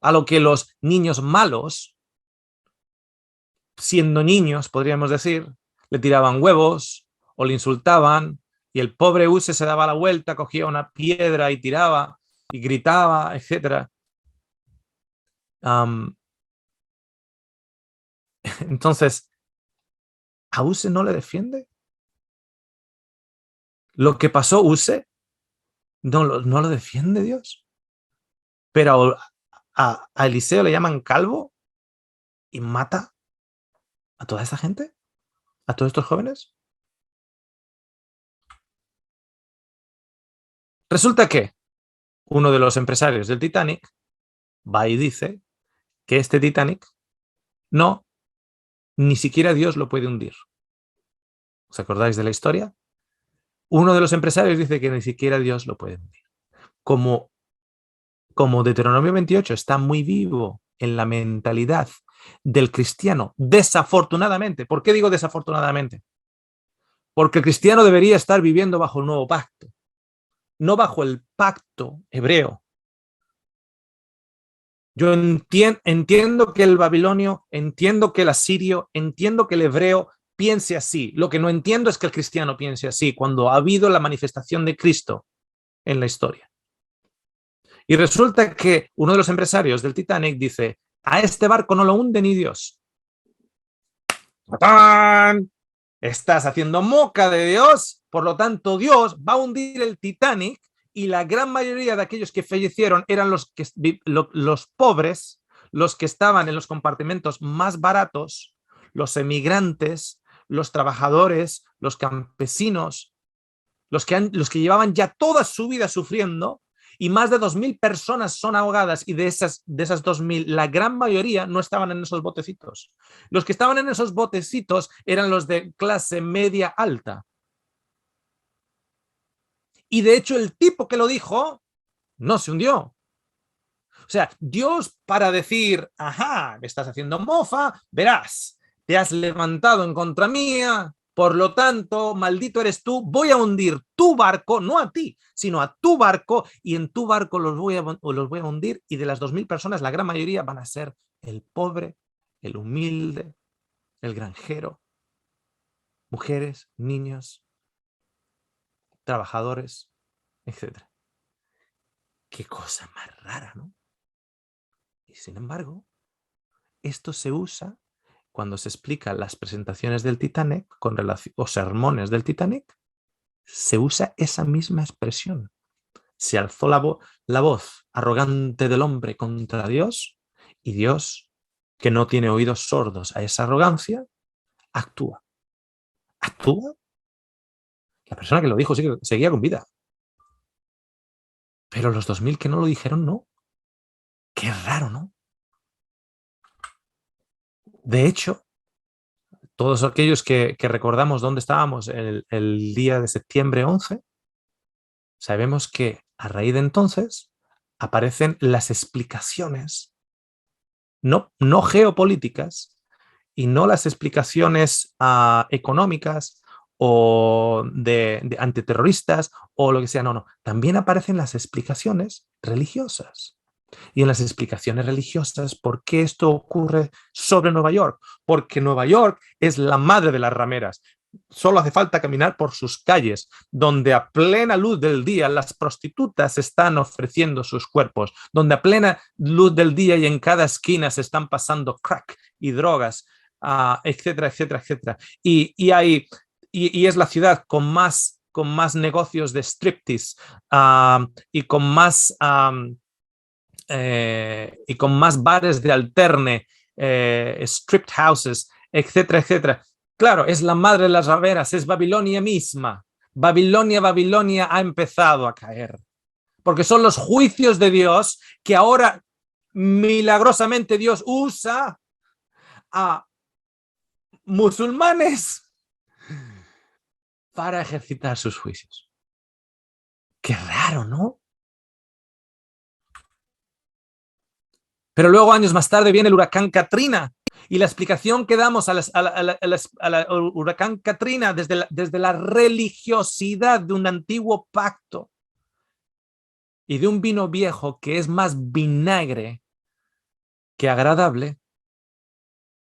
A lo que los niños malos, siendo niños, podríamos decir, le tiraban huevos o le insultaban, y el pobre Use se daba la vuelta, cogía una piedra y tiraba y gritaba, etc. Entonces, ¿a Use no le defiende? Lo que pasó Use no lo defiende Dios. Pero a Eliseo le llaman calvo y mata a toda esta gente, a todos estos jóvenes. Resulta que uno de los empresarios del Titanic va y dice que este Titanic ni siquiera Dios lo puede hundir. ¿Os acordáis de la historia? Uno de los empresarios dice que ni siquiera Dios lo puede hundir. Como Deuteronomio 28 está muy vivo en la mentalidad del cristiano, desafortunadamente. ¿Por qué digo desafortunadamente? Porque el cristiano debería estar viviendo bajo el nuevo pacto, no bajo el pacto hebreo. Yo entiendo que el babilonio, entiendo que el asirio, entiendo que el hebreo piense así. Lo que no entiendo es que el cristiano piense así cuando ha habido la manifestación de Cristo en la historia. Y resulta que uno de los empresarios del Titanic dice: a este barco no lo hunde ni Dios. ¡Tatán! Estás haciendo moca de Dios, por lo tanto Dios va a hundir el Titanic, y la gran mayoría de aquellos que fallecieron eran los pobres, los que estaban en los compartimentos más baratos, los emigrantes, los trabajadores, los campesinos, los que llevaban ya toda su vida sufriendo, y más de 2.000 personas son ahogadas, y de esas 2.000, la gran mayoría no estaban en esos botecitos. Los que estaban en esos botecitos eran los de clase media alta. Y de hecho el tipo que lo dijo no se hundió. O sea, Dios, para decir: ajá, me estás haciendo mofa, verás, te has levantado en contra mía, por lo tanto, maldito eres tú, voy a hundir tu barco, no a ti, sino a tu barco, y en tu barco los voy a hundir, y de las 2.000 personas, la gran mayoría van a ser el pobre, el humilde, el granjero, mujeres, niños, trabajadores, etc. Qué cosa más rara, ¿no? Y sin embargo, esto se usa cuando se explican las presentaciones del Titanic o sermones del Titanic. Se usa esa misma expresión. Se alzó la voz arrogante del hombre contra Dios, y Dios, que no tiene oídos sordos a esa arrogancia, actúa. ¿Actúa? La persona que lo dijo seguía con vida. Pero los 2.000 que no lo dijeron, no. Qué raro, ¿no? De hecho, todos aquellos que recordamos dónde estábamos el día de septiembre 11, sabemos que a raíz de entonces aparecen las explicaciones, no geopolíticas, y no las explicaciones económicas o de antiterroristas o lo que sea, no. También aparecen las explicaciones religiosas. Y en las explicaciones religiosas, ¿por qué esto ocurre sobre Nueva York? Porque Nueva York es la madre de las rameras. Solo hace falta caminar por sus calles, donde a plena luz del día las prostitutas están ofreciendo sus cuerpos, donde a plena luz del día y en cada esquina se están pasando crack y drogas, etcétera, etcétera, etcétera. Y es la ciudad con más negocios de striptease, y con más bares de alterne, stripped houses, etcétera, etcétera. Claro, es la madre de las rameras, es Babilonia misma. Babilonia ha empezado a caer. porque son los juicios de Dios que ahora milagrosamente Dios usa a musulmanes para ejercitar sus juicios. Qué raro, ¿no? Pero luego, años más tarde, viene el huracán Katrina. Y la explicación que damos al huracán Katrina desde la religiosidad de un antiguo pacto y de un vino viejo que es más vinagre que agradable,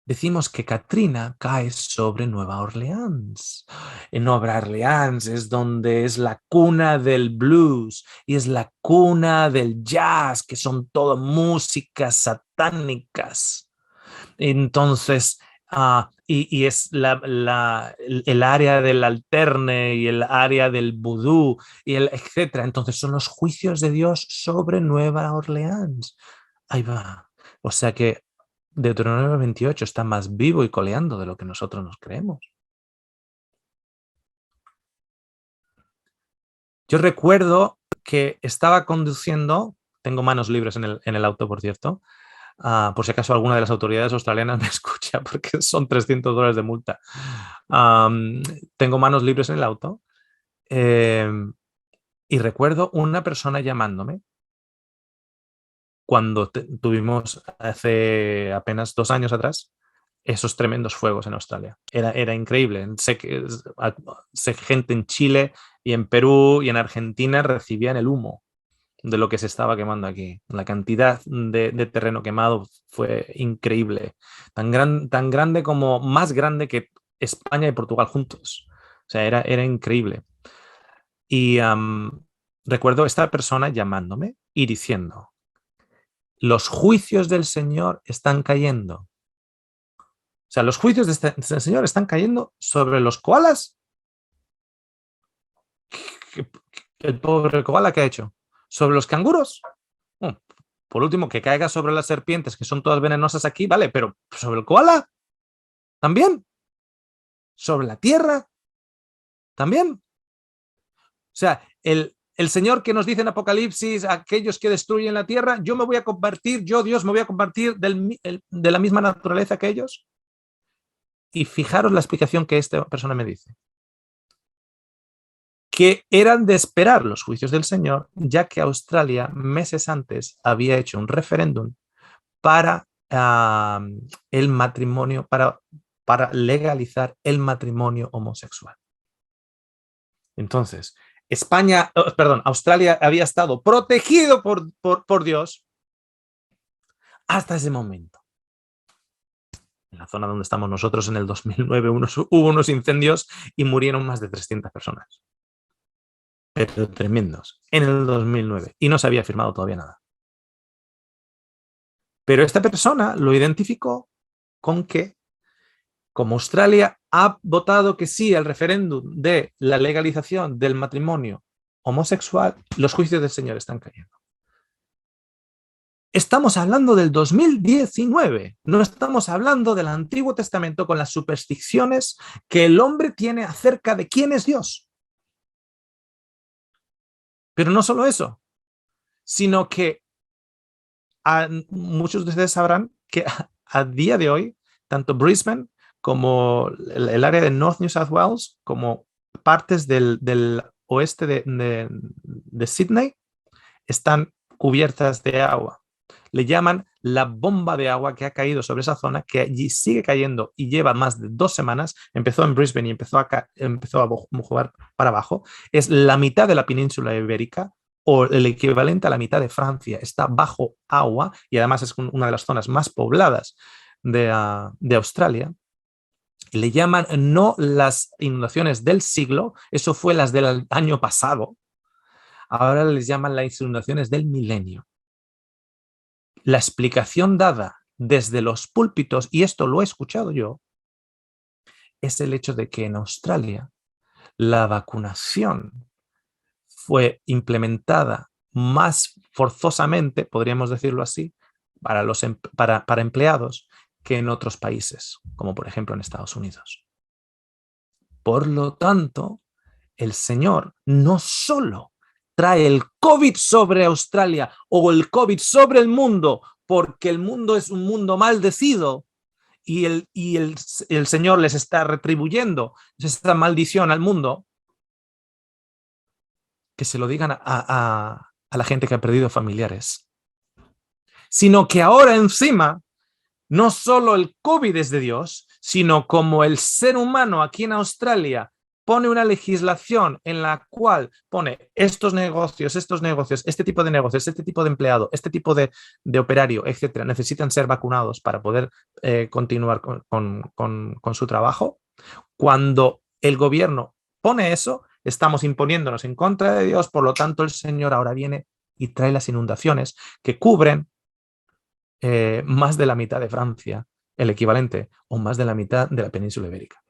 decimos que Katrina cae sobre Nueva Orleans. En Nueva Orleans es donde es la cuna del blues y es la cuna del jazz, que son todas músicas satánicas. Entonces, y es el área del alterne y el área del vudú, etc. Entonces son los juicios de Dios sobre Nueva Orleans. Ahí va. O sea que Deuteronomio 28 está más vivo y coleando de lo que nosotros nos creemos. Yo recuerdo que estaba conduciendo, tengo manos libres en el auto, por cierto, por si acaso alguna de las autoridades australianas me escucha, porque son $300 de multa. Tengo manos libres en el auto y recuerdo una persona llamándome cuando tuvimos hace apenas 2 años atrás esos tremendos fuegos en Australia. Era increíble. Sé que gente en Chile y en Perú y en Argentina recibían el humo de lo que se estaba quemando aquí. La cantidad de terreno quemado fue increíble. Tan grande como, más grande que España y Portugal juntos. O sea, era increíble. Y recuerdo esta persona llamándome y diciendo, los juicios del Señor están cayendo. O sea, los juicios de este Señor están cayendo sobre los koalas. El pobre koala, ¿qué ha hecho? ¿Sobre los canguros? Por último, que caiga sobre las serpientes, que son todas venenosas aquí, vale, pero sobre el koala también. Sobre la tierra también. O sea, el Señor que nos dice en Apocalipsis, aquellos que destruyen la tierra, yo me voy a convertir, yo Dios me voy a convertir de la misma naturaleza que ellos. Y fijaros la explicación que esta persona me dice. Que eran de esperar los juicios del Señor, ya que Australia meses antes había hecho un referéndum para el matrimonio, para legalizar el matrimonio homosexual. Entonces, Australia había estado protegido por Dios hasta ese momento. En la zona donde estamos nosotros, en el 2009, hubo unos incendios y murieron más de 300 personas. Pero tremendos, en el 2009. Y no se había firmado todavía nada. Pero esta persona lo identificó con que, como Australia ha votado que sí al referéndum de la legalización del matrimonio homosexual, los juicios del Señor están cayendo. Estamos hablando del 2019, no estamos hablando del Antiguo Testamento con las supersticiones que el hombre tiene acerca de quién es Dios. Pero no solo eso, sino que muchos de ustedes sabrán que a día de hoy, tanto Brisbane como el área de North New South Wales, como partes del oeste de Sydney, están cubiertas de agua. Le llaman la bomba de agua que ha caído sobre esa zona, que allí sigue cayendo y lleva más de 2 semanas. Empezó en Brisbane y empezó a jugar para abajo. Es la mitad de la península ibérica, o el equivalente a la mitad de Francia. Está bajo agua y además es una de las zonas más pobladas de Australia. Le llaman no las inundaciones del siglo, eso fue las del año pasado. Ahora les llaman las inundaciones del milenio. La explicación dada desde los púlpitos, y esto lo he escuchado yo, es el hecho de que en Australia la vacunación fue implementada más forzosamente, podríamos decirlo así, para empleados que en otros países, como por ejemplo en Estados Unidos. Por lo tanto, el Señor no solo trae el COVID sobre Australia o el COVID sobre el mundo, porque el mundo es un mundo maldecido y el Señor les está retribuyendo esta maldición al mundo, que se lo digan a la gente que ha perdido familiares. Sino que ahora encima, no solo el COVID es de Dios, sino como el ser humano aquí en Australia pone una legislación en la cual pone estos negocios, este tipo de negocios, este tipo de empleado, este tipo de operario, etcétera, necesitan ser vacunados para poder continuar con su trabajo. Cuando el gobierno pone eso, estamos imponiéndonos en contra de Dios, por lo tanto el Señor ahora viene y trae las inundaciones que cubren más de la mitad de Francia, el equivalente, o más de la mitad de la península ibérica.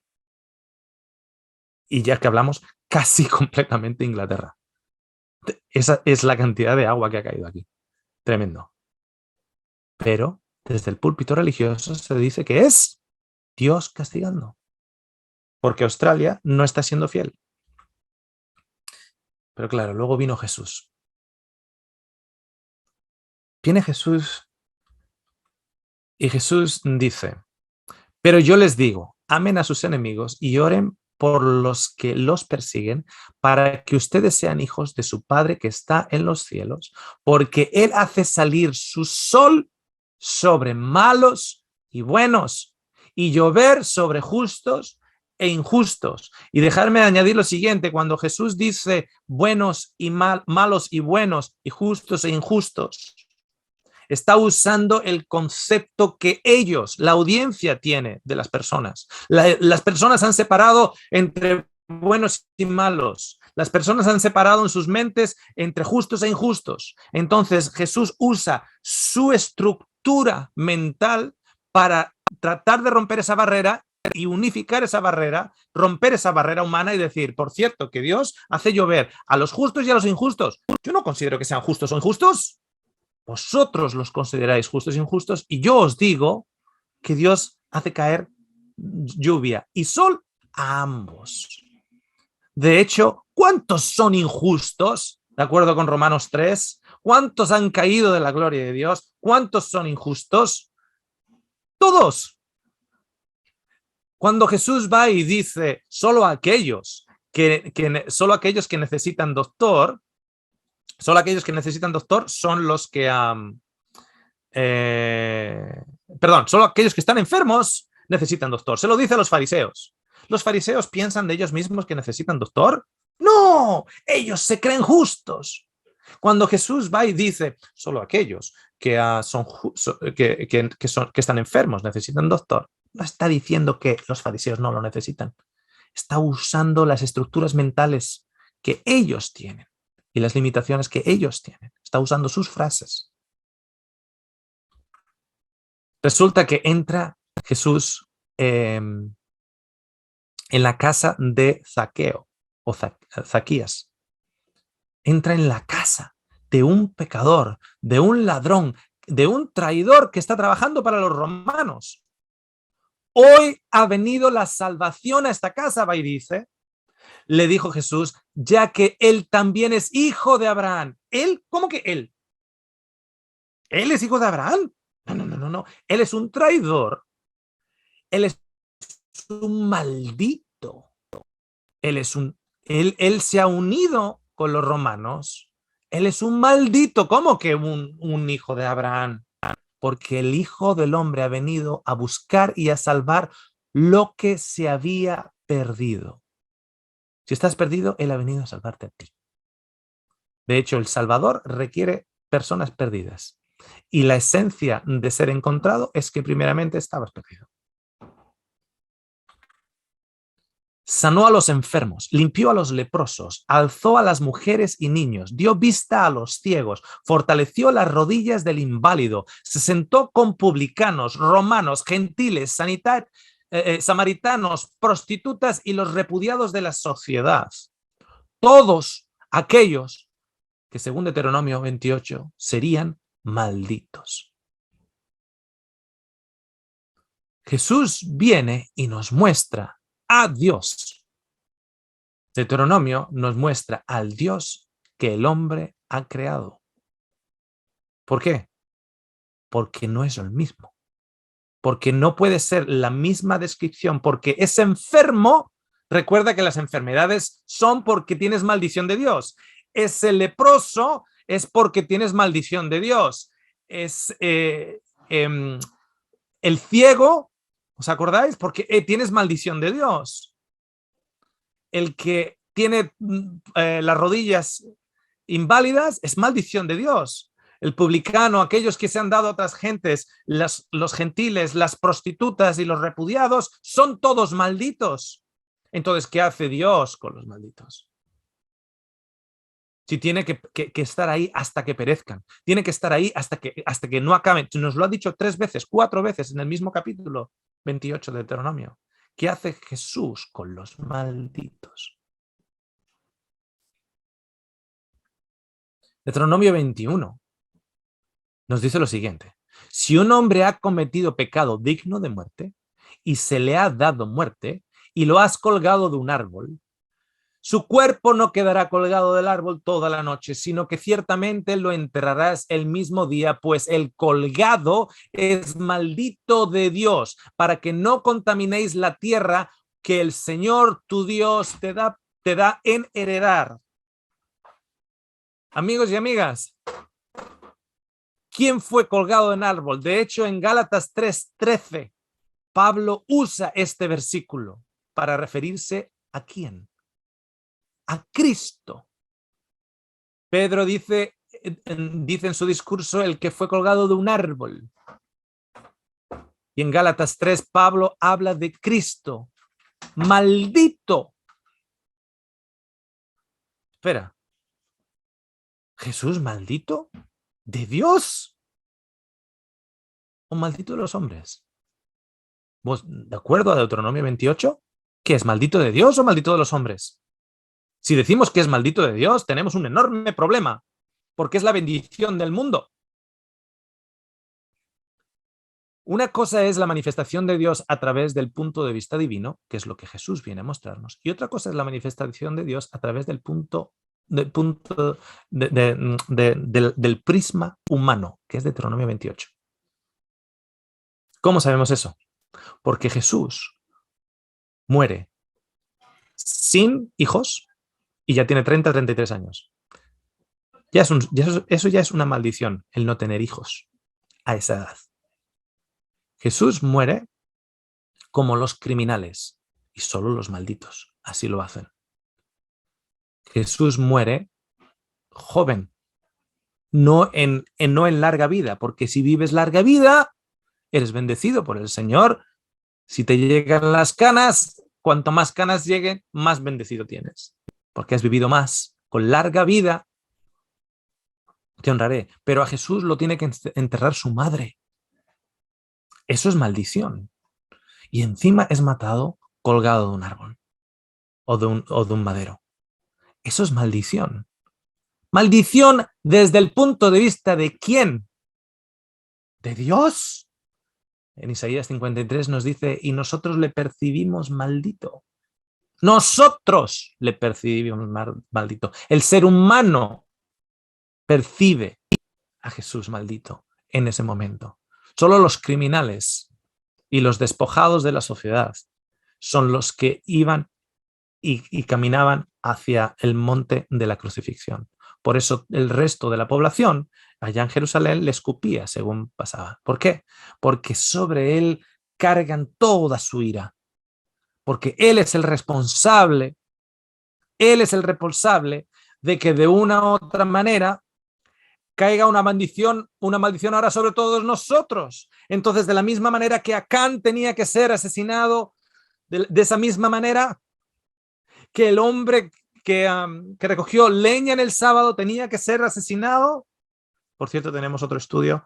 Y ya que hablamos, casi completamente Inglaterra. Esa es la cantidad de agua que ha caído aquí. Tremendo. Pero desde el púlpito religioso se dice que es Dios castigando. Porque Australia no está siendo fiel. Pero claro, luego vino Jesús. Viene Jesús y Jesús dice: pero yo les digo, amen a sus enemigos y oren por los que los persiguen, para que ustedes sean hijos de su Padre que está en los cielos, porque Él hace salir su sol sobre malos y buenos, y llover sobre justos e injustos. Y dejarme añadir lo siguiente: cuando Jesús dice buenos y malos y buenos y justos e injustos, está usando el concepto que ellos, la audiencia, tiene de las personas. Las personas han separado entre buenos y malos. Las personas han separado en sus mentes entre justos e injustos. Entonces Jesús usa su estructura mental para tratar de romper esa barrera y unificar esa barrera, romper esa barrera humana y decir, por cierto, que Dios hace llover a los justos y a los injustos. Yo no considero que sean justos o injustos. Vosotros los consideráis justos e injustos, y yo os digo que Dios hace caer lluvia y sol a ambos. De hecho, ¿cuántos son injustos? De acuerdo con Romanos 3, ¿cuántos han caído de la gloria de Dios? ¿Cuántos son injustos? Todos. Cuando Jesús va y dice solo aquellos que necesitan doctor, solo aquellos que necesitan doctor son los que solo aquellos que están enfermos necesitan doctor. Se lo dice a los fariseos. ¿Los fariseos piensan de ellos mismos que necesitan doctor? No, ellos se creen justos. Cuando Jesús va y dice solo aquellos que están enfermos necesitan doctor, no está diciendo que los fariseos no lo necesitan. Está usando las estructuras mentales que ellos tienen y las limitaciones que ellos tienen. Está usando sus frases. Resulta que entra Jesús en la casa de Zaqueo o Zaquías. Entra en la casa de un pecador, de un ladrón, de un traidor que está trabajando para los romanos. Hoy ha venido la salvación a esta casa, va y dice. Le dijo Jesús, ya que él también es hijo de Abraham. ¿Él? ¿Cómo que él? ¿Él es hijo de Abraham? No. Él es un traidor. Él es un maldito. Él se ha unido con los romanos. Él es un maldito. ¿Cómo que un hijo de Abraham? Porque el Hijo del Hombre ha venido a buscar y a salvar lo que se había perdido. Si estás perdido, Él ha venido a salvarte a ti. De hecho, el Salvador requiere personas perdidas. Y la esencia de ser encontrado es que primeramente estabas perdido. Sanó a los enfermos, limpió a los leprosos, alzó a las mujeres y niños, dio vista a los ciegos, fortaleció las rodillas del inválido, se sentó con publicanos, romanos, gentiles, samaritanos, prostitutas y los repudiados de la sociedad. Todos aquellos que, según Deuteronomio 28, serían malditos. Jesús viene y nos muestra a Dios. Deuteronomio nos muestra al Dios que el hombre ha creado. ¿Por qué? Porque no es el mismo. Porque no puede ser la misma descripción, porque es enfermo. Recuerda que las enfermedades son porque tienes maldición de Dios. Es el leproso, es porque tienes maldición de Dios. Es el ciego, ¿os acordáis? Porque tienes maldición de Dios. El que tiene las rodillas inválidas es maldición de Dios. El publicano, aquellos que se han dado a otras gentes, los gentiles, las prostitutas y los repudiados, son todos malditos. Entonces, ¿qué hace Dios con los malditos? Si tiene que estar ahí hasta que perezcan, tiene que estar ahí hasta que no acaben. Nos lo ha dicho 3 veces, 4 veces en el mismo capítulo 28 de Deuteronomio. ¿Qué hace Jesús con los malditos? Deuteronomio 21 nos dice lo siguiente: si un hombre ha cometido pecado digno de muerte y se le ha dado muerte y lo has colgado de un árbol, su cuerpo no quedará colgado del árbol toda la noche, sino que ciertamente lo enterrarás el mismo día, pues el colgado es maldito de Dios, para que no contaminéis la tierra que el Señor tu Dios te da en heredar. Amigos y amigas, ¿quién fue colgado en árbol? De hecho, en Gálatas 3:13, Pablo usa este versículo para referirse a quién. A Cristo. Pedro dice en su discurso el que fue colgado de un árbol. Y en Gálatas 3, Pablo habla de Cristo. Maldito. Espera. ¿Jesús maldito? ¿De Dios? ¿O maldito de los hombres? ¿Vos, de acuerdo a Deuteronomio 28? ¿Qué es, maldito de Dios o maldito de los hombres? Si decimos que es maldito de Dios, tenemos un enorme problema, porque es la bendición del mundo. Una cosa es la manifestación de Dios a través del punto de vista divino, que es lo que Jesús viene a mostrarnos, y otra cosa es la manifestación de Dios a través del del prisma humano, que es Deuteronomio 28. ¿Cómo sabemos eso? Porque Jesús muere sin hijos y ya tiene 33 años. Eso ya es una maldición, el no tener hijos a esa edad. Jesús muere como los criminales y solo los malditos así lo hacen. Jesús muere joven, no en larga vida, porque si vives larga vida, eres bendecido por el Señor. Si te llegan las canas, cuanto más canas lleguen, más bendecido tienes, porque has vivido más. Con larga vida te honraré, pero a Jesús lo tiene que enterrar su madre. Eso es maldición. Y encima es matado colgado de un árbol o de un madero. Eso es maldición. Maldición desde el punto de vista de ¿quién? ¿De Dios? En Isaías 53 nos dice, y nosotros le percibimos maldito. Nosotros le percibimos maldito. El ser humano percibe a Jesús maldito en ese momento. Solo los criminales y los despojados de la sociedad son los que iban y caminaban hacia el monte de la crucifixión. Por eso el resto de la población allá en Jerusalén le escupía según pasaba. ¿Por qué? Porque sobre él cargan toda su ira. Porque él es el responsable de que de una u otra manera caiga una maldición ahora sobre todos nosotros. Entonces, de la misma manera que Acán tenía que ser asesinado, de esa misma manera que el hombre que recogió leña en el sábado tenía que ser asesinado. Por cierto, tenemos otro estudio.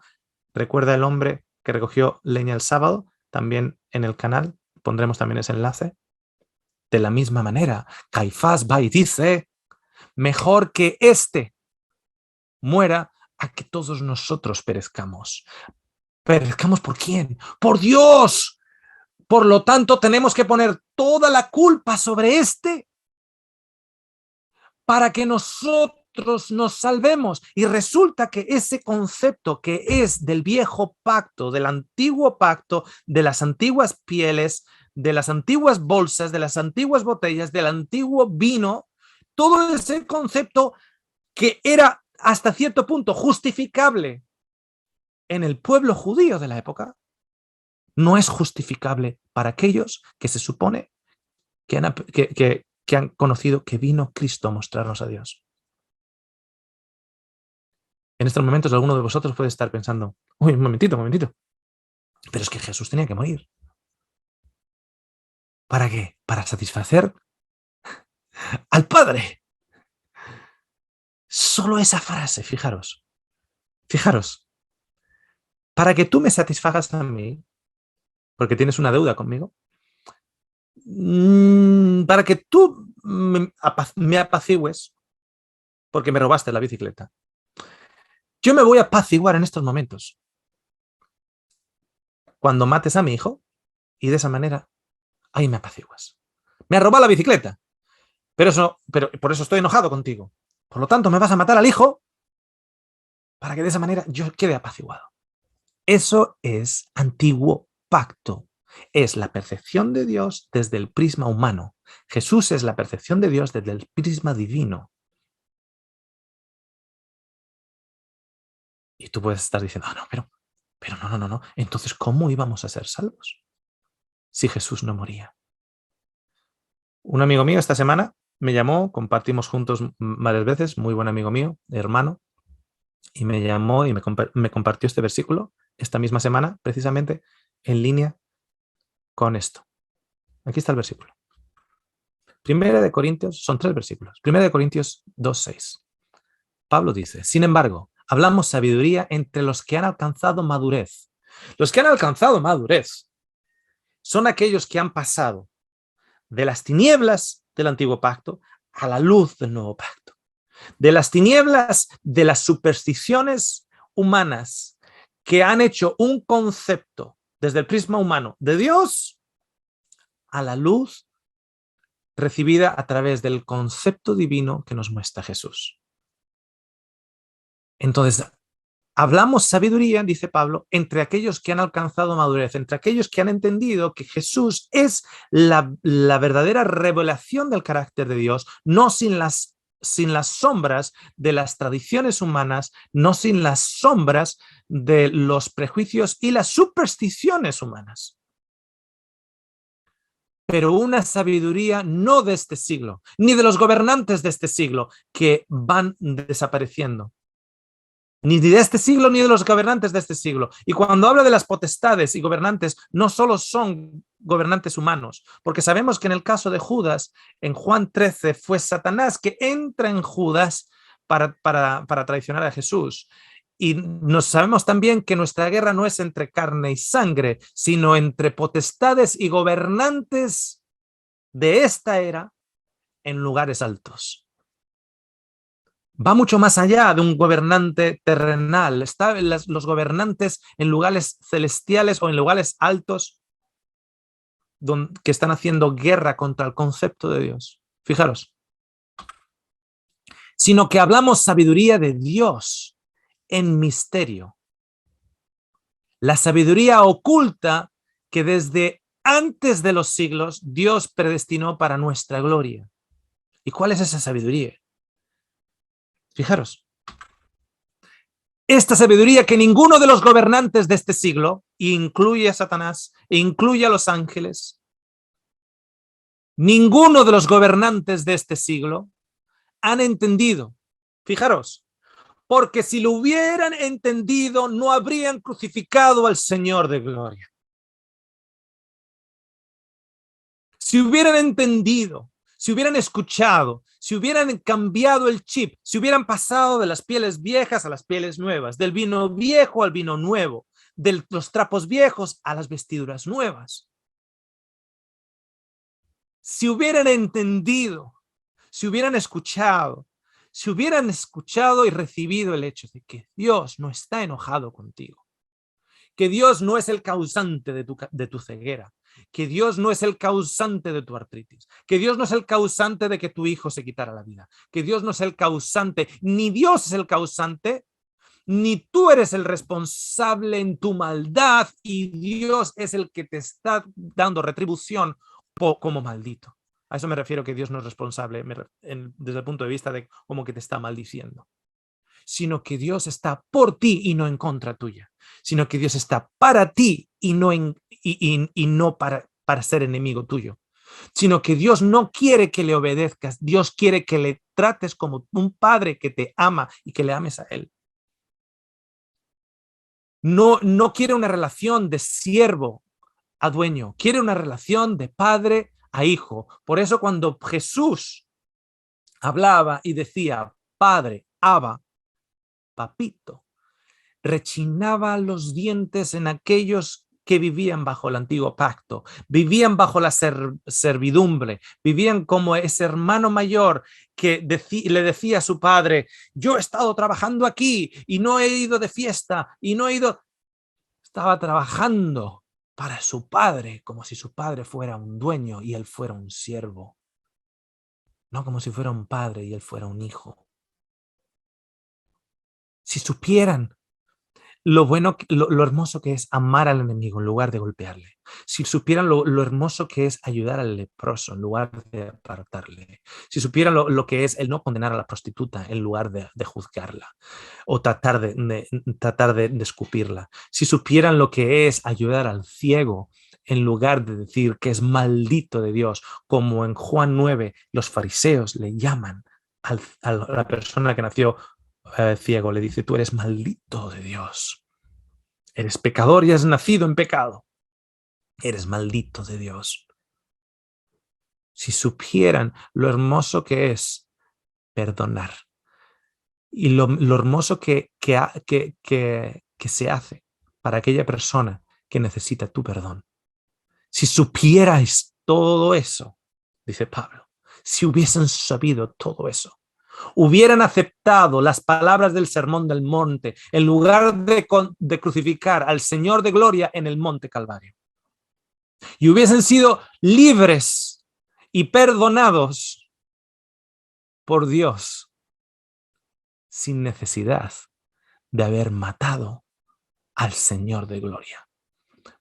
Recuerda el hombre que recogió leña el sábado, también en el canal. Pondremos también ese enlace. De la misma manera, Caifás va y dice, mejor que éste muera a que todos nosotros perezcamos. ¿Perezcamos por quién? ¡Por Dios! Por lo tanto, tenemos que poner toda la culpa sobre este para que nosotros nosotros nos salvemos. Y resulta que ese concepto que es del viejo pacto, del antiguo pacto, de las antiguas pieles, de las antiguas bolsas, de las antiguas botellas, del antiguo vino, todo ese concepto que era hasta cierto punto justificable en el pueblo judío de la época, no es justificable para aquellos que se supone que han conocido que vino Cristo a mostrarnos a Dios. En estos momentos alguno de vosotros puede estar pensando, uy, un momentito, pero es que Jesús tenía que morir. ¿Para qué? Para satisfacer al Padre. Solo esa frase, fijaros, para que tú me satisfagas a mí, porque tienes una deuda conmigo, para que tú me apacigües, porque me robaste la bicicleta. Yo me voy a apaciguar en estos momentos cuando mates a mi hijo y de esa manera ahí me apaciguas. Me has robado la bicicleta, pero por eso estoy enojado contigo. Por lo tanto, me vas a matar al hijo para que de esa manera yo quede apaciguado. Eso es antiguo pacto. Es la percepción de Dios desde el prisma humano. Jesús es la percepción de Dios desde el prisma divino. Y tú puedes estar diciendo, no, pero no. Entonces, ¿cómo íbamos a ser salvos si Jesús no moría? Un amigo mío esta semana me llamó, compartimos juntos varias veces, muy buen amigo mío, hermano, y me llamó y me compartió este versículo esta misma semana, precisamente en línea con esto. Aquí está el versículo. Primera de Corintios, son 3 versículos. Primera de Corintios 2:6. Pablo dice, sin embargo, hablamos sabiduría entre los que han alcanzado madurez. Los que han alcanzado madurez son aquellos que han pasado de las tinieblas del antiguo pacto a la luz del nuevo pacto. De las tinieblas de las supersticiones humanas que han hecho un concepto desde el prisma humano de Dios a la luz recibida a través del concepto divino que nos muestra Jesús. Entonces, hablamos sabiduría, dice Pablo, entre aquellos que han alcanzado madurez, entre aquellos que han entendido que Jesús es la verdadera revelación del carácter de Dios, no sin las sombras de las tradiciones humanas, no sin las sombras de los prejuicios y las supersticiones humanas. Pero una sabiduría no de este siglo, ni de los gobernantes de este siglo, que van desapareciendo. Ni de este siglo, ni de los gobernantes de este siglo. Y cuando habla de las potestades y gobernantes, no solo son gobernantes humanos, porque sabemos que en el caso de Judas, en Juan 13, fue Satanás que entra en Judas para traicionar a Jesús. Y nos sabemos también que nuestra guerra no es entre carne y sangre, sino entre potestades y gobernantes de esta era en lugares altos. Va mucho más allá de un gobernante terrenal. Están los gobernantes en lugares celestiales o en lugares altos que están haciendo guerra contra el concepto de Dios. Fijaros. Sino que hablamos sabiduría de Dios en misterio. La sabiduría oculta que desde antes de los siglos Dios predestinó para nuestra gloria. ¿Y cuál es esa sabiduría? Fijaros. Esta sabiduría que ninguno de los gobernantes de este siglo, incluye a Satanás, incluye a los ángeles, ninguno de los gobernantes de este siglo han entendido. Fijaros, porque si lo hubieran entendido, no habrían crucificado al Señor de gloria. Si hubieran entendido, si hubieran escuchado, si hubieran cambiado el chip, si hubieran pasado de las pieles viejas a las pieles nuevas, del vino viejo al vino nuevo, de los trapos viejos a las vestiduras nuevas. Si hubieran entendido, si hubieran escuchado y recibido el hecho de que Dios no está enojado contigo, que Dios no es el causante de tu ceguera, que Dios no es el causante de tu artritis, que Dios no es el causante de que tu hijo se quitara la vida, que Dios no es el causante, ni Dios es el causante, ni tú eres el responsable en tu maldad y Dios es el que te está dando retribución como maldito. A eso me refiero, que Dios no es responsable desde el punto de vista de como que te está maldiciendo, sino que Dios está por ti y no en contra tuya, sino que Dios está para ti y no para ser enemigo tuyo, sino que Dios no quiere que le obedezcas, Dios quiere que le trates como un padre que te ama y que le ames a él. No quiere una relación de siervo a dueño, quiere una relación de padre a hijo. Por eso cuando Jesús hablaba y decía padre, Abba, papito, rechinaba los dientes en aquellos que vivían bajo el antiguo pacto, vivían bajo la servidumbre, vivían como ese hermano mayor que le decía a su padre, yo he estado trabajando aquí y no he ido de fiesta y no he ido... Estaba trabajando para su padre, como si su padre fuera un dueño y él fuera un siervo. No como si fuera un padre y él fuera un hijo. Si supieran lo bueno, lo hermoso que es amar al enemigo en lugar de golpearle. Si supieran lo hermoso que es ayudar al leproso en lugar de apartarle. Si supieran lo que es el no condenar a la prostituta en lugar de juzgarla o tratar de escupirla. Si supieran lo que es ayudar al ciego en lugar de decir que es maldito de Dios, como en Juan 9 los fariseos le llaman a la persona que nació ciego, le dice, tú eres maldito de Dios, eres pecador y has nacido en pecado, eres maldito de Dios. Si supieran lo hermoso que es perdonar y lo hermoso que se hace para aquella persona que necesita tu perdón. Si supierais todo eso, dice Pablo, si hubiesen sabido todo eso, hubieran aceptado las palabras del Sermón del Monte en lugar de crucificar al Señor de Gloria en el Monte Calvario. Y hubiesen sido libres y perdonados por Dios sin necesidad de haber matado al Señor de Gloria.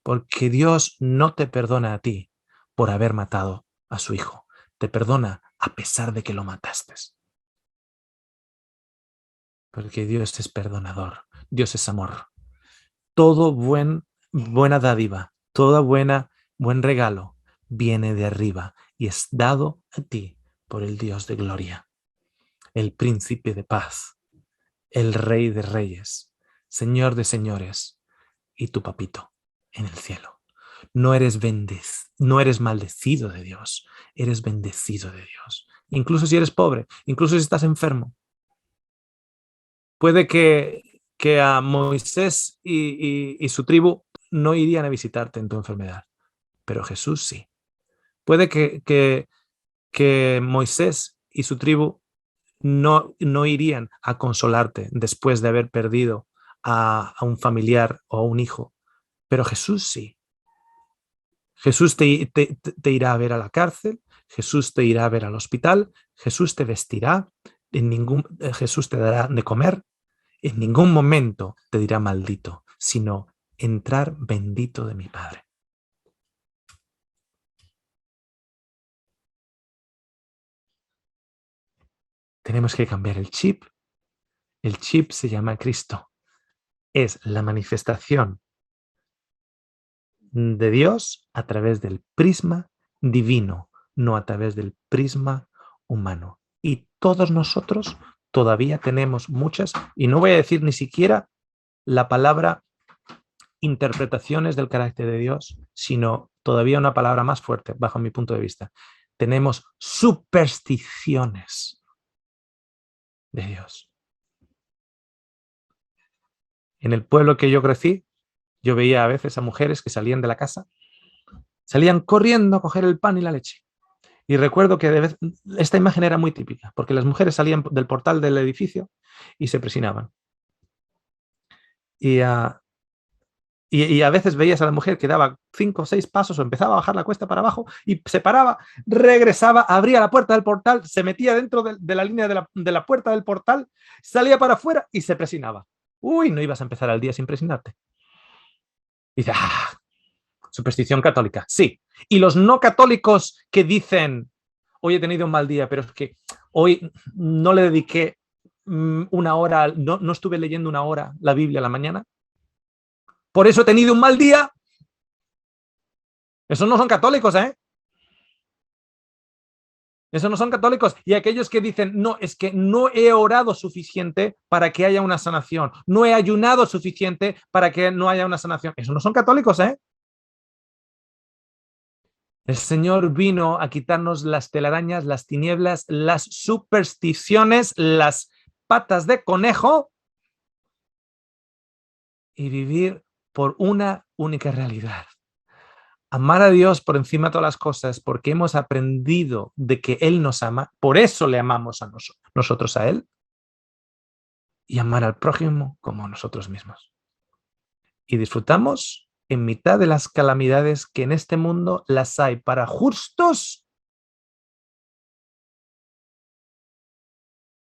Porque Dios no te perdona a ti por haber matado a su hijo. Te perdona a pesar de que lo mataste. Porque Dios es perdonador, Dios es amor. Todo buena dádiva, todo buen regalo viene de arriba y es dado a ti por el Dios de gloria, el príncipe de paz, el rey de reyes, señor de señores y tu papito en el cielo. No eres maldecido de Dios, eres bendecido de Dios. Incluso si eres pobre, incluso si estás enfermo. Puede que a Moisés y su tribu no irían a visitarte en tu enfermedad, pero Jesús sí. Puede que Moisés y su tribu no irían a consolarte después de haber perdido a un familiar o a un hijo, pero Jesús sí. Jesús te irá a ver a la cárcel, Jesús te irá a ver al hospital, Jesús te vestirá, Jesús te dará de comer. En ningún momento te dirá maldito, sino entrar bendito de mi Padre. Tenemos que cambiar el chip. El chip se llama Cristo. Es la manifestación de Dios a través del prisma divino, no a través del prisma humano. Y todos nosotros todavía tenemos muchas, y no voy a decir ni siquiera la palabra interpretaciones del carácter de Dios, sino todavía una palabra más fuerte, bajo mi punto de vista. Tenemos supersticiones de Dios. En el pueblo que yo crecí, yo veía a veces a mujeres que salían de la casa, salían corriendo a coger el pan y la leche. Y recuerdo que esta imagen era muy típica, porque las mujeres salían del portal del edificio y se presinaban. Y Y a veces veías a la mujer que daba 5 o 6 pasos o empezaba a bajar la cuesta para abajo y se paraba, regresaba, abría la puerta del portal, se metía dentro de la línea de la puerta del portal, salía para afuera y se presinaba. Uy, no ibas a empezar el día sin presinarte. Y dice, superstición católica. Sí. Y los no católicos que dicen, hoy he tenido un mal día, pero es que hoy no le dediqué una hora, no estuve leyendo una hora la Biblia a la mañana. Por eso he tenido un mal día. Esos no son católicos, ¿eh? Esos no son católicos. Y aquellos que dicen, no, es que no he orado suficiente para que haya una sanación. No he ayunado suficiente para que no haya una sanación. Esos no son católicos, ¿eh? El Señor vino a quitarnos las telarañas, las tinieblas, las supersticiones, las patas de conejo y vivir por una única realidad. Amar a Dios por encima de todas las cosas porque hemos aprendido de que Él nos ama, por eso le amamos a nosotros a Él, y amar al prójimo como a nosotros mismos. Y disfrutamos en mitad de las calamidades que en este mundo las hay para justos,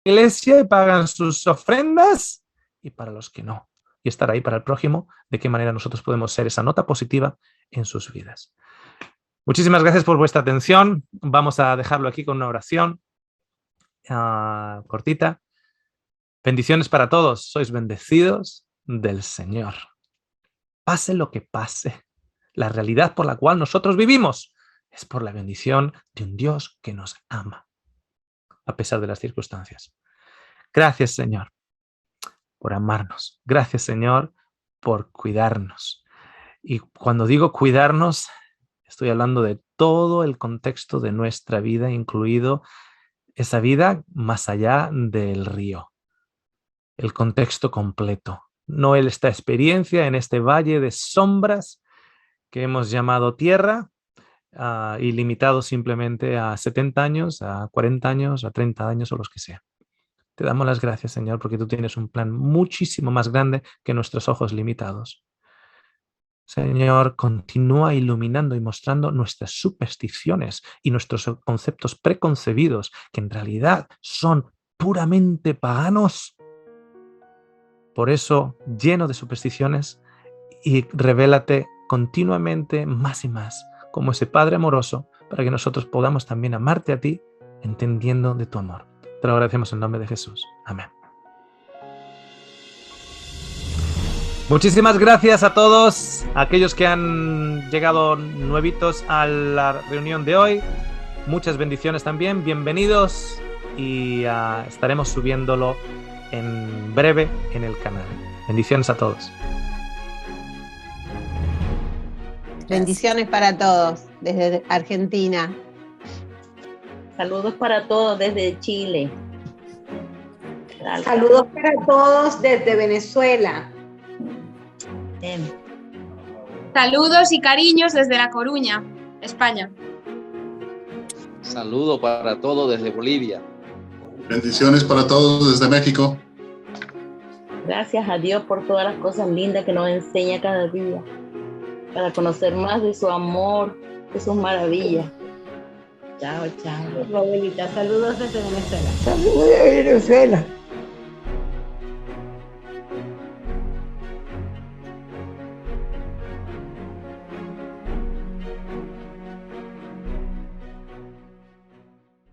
iglesia, y pagan sus ofrendas, y para los que no. Y estar ahí para el prójimo, de qué manera nosotros podemos ser esa nota positiva en sus vidas. Muchísimas gracias por vuestra atención. Vamos a dejarlo aquí con una oración cortita. Bendiciones para todos. Sois bendecidos del Señor. Pase lo que pase, la realidad por la cual nosotros vivimos es por la bendición de un Dios que nos ama, a pesar de las circunstancias. Gracias, Señor, por amarnos. Gracias, Señor, por cuidarnos. Y cuando digo cuidarnos, estoy hablando de todo el contexto de nuestra vida, incluido esa vida más allá del río. El contexto completo. No esta experiencia en este valle de sombras que hemos llamado tierra y limitado simplemente a 70 años, a 40 años, a 30 años o los que sea. Te damos las gracias, Señor, porque tú tienes un plan muchísimo más grande que nuestros ojos limitados. Señor, continúa iluminando y mostrando nuestras supersticiones y nuestros conceptos preconcebidos, que en realidad son puramente paganos. Por eso, lleno de supersticiones, y revélate continuamente más y más como ese Padre amoroso para que nosotros podamos también amarte a ti, entendiendo de tu amor. Te lo agradecemos en nombre de Jesús. Amén. Muchísimas gracias a todos, a aquellos que han llegado nuevitos a la reunión de hoy. Muchas bendiciones también, bienvenidos y estaremos subiéndolo en breve en el canal. Bendiciones a todos. Bendiciones para todos desde Argentina. Saludos para todos desde Chile. Saludos para todos desde Venezuela. Bien. Saludos y cariños desde La Coruña, España. Saludo para todos desde Bolivia. Bendiciones para todos desde México. Gracias a Dios por todas las cosas lindas que nos enseña cada día, para conocer más de su amor, de sus maravillas. Chao, chao. Abuelita, saludos desde Venezuela. Saludos de Venezuela.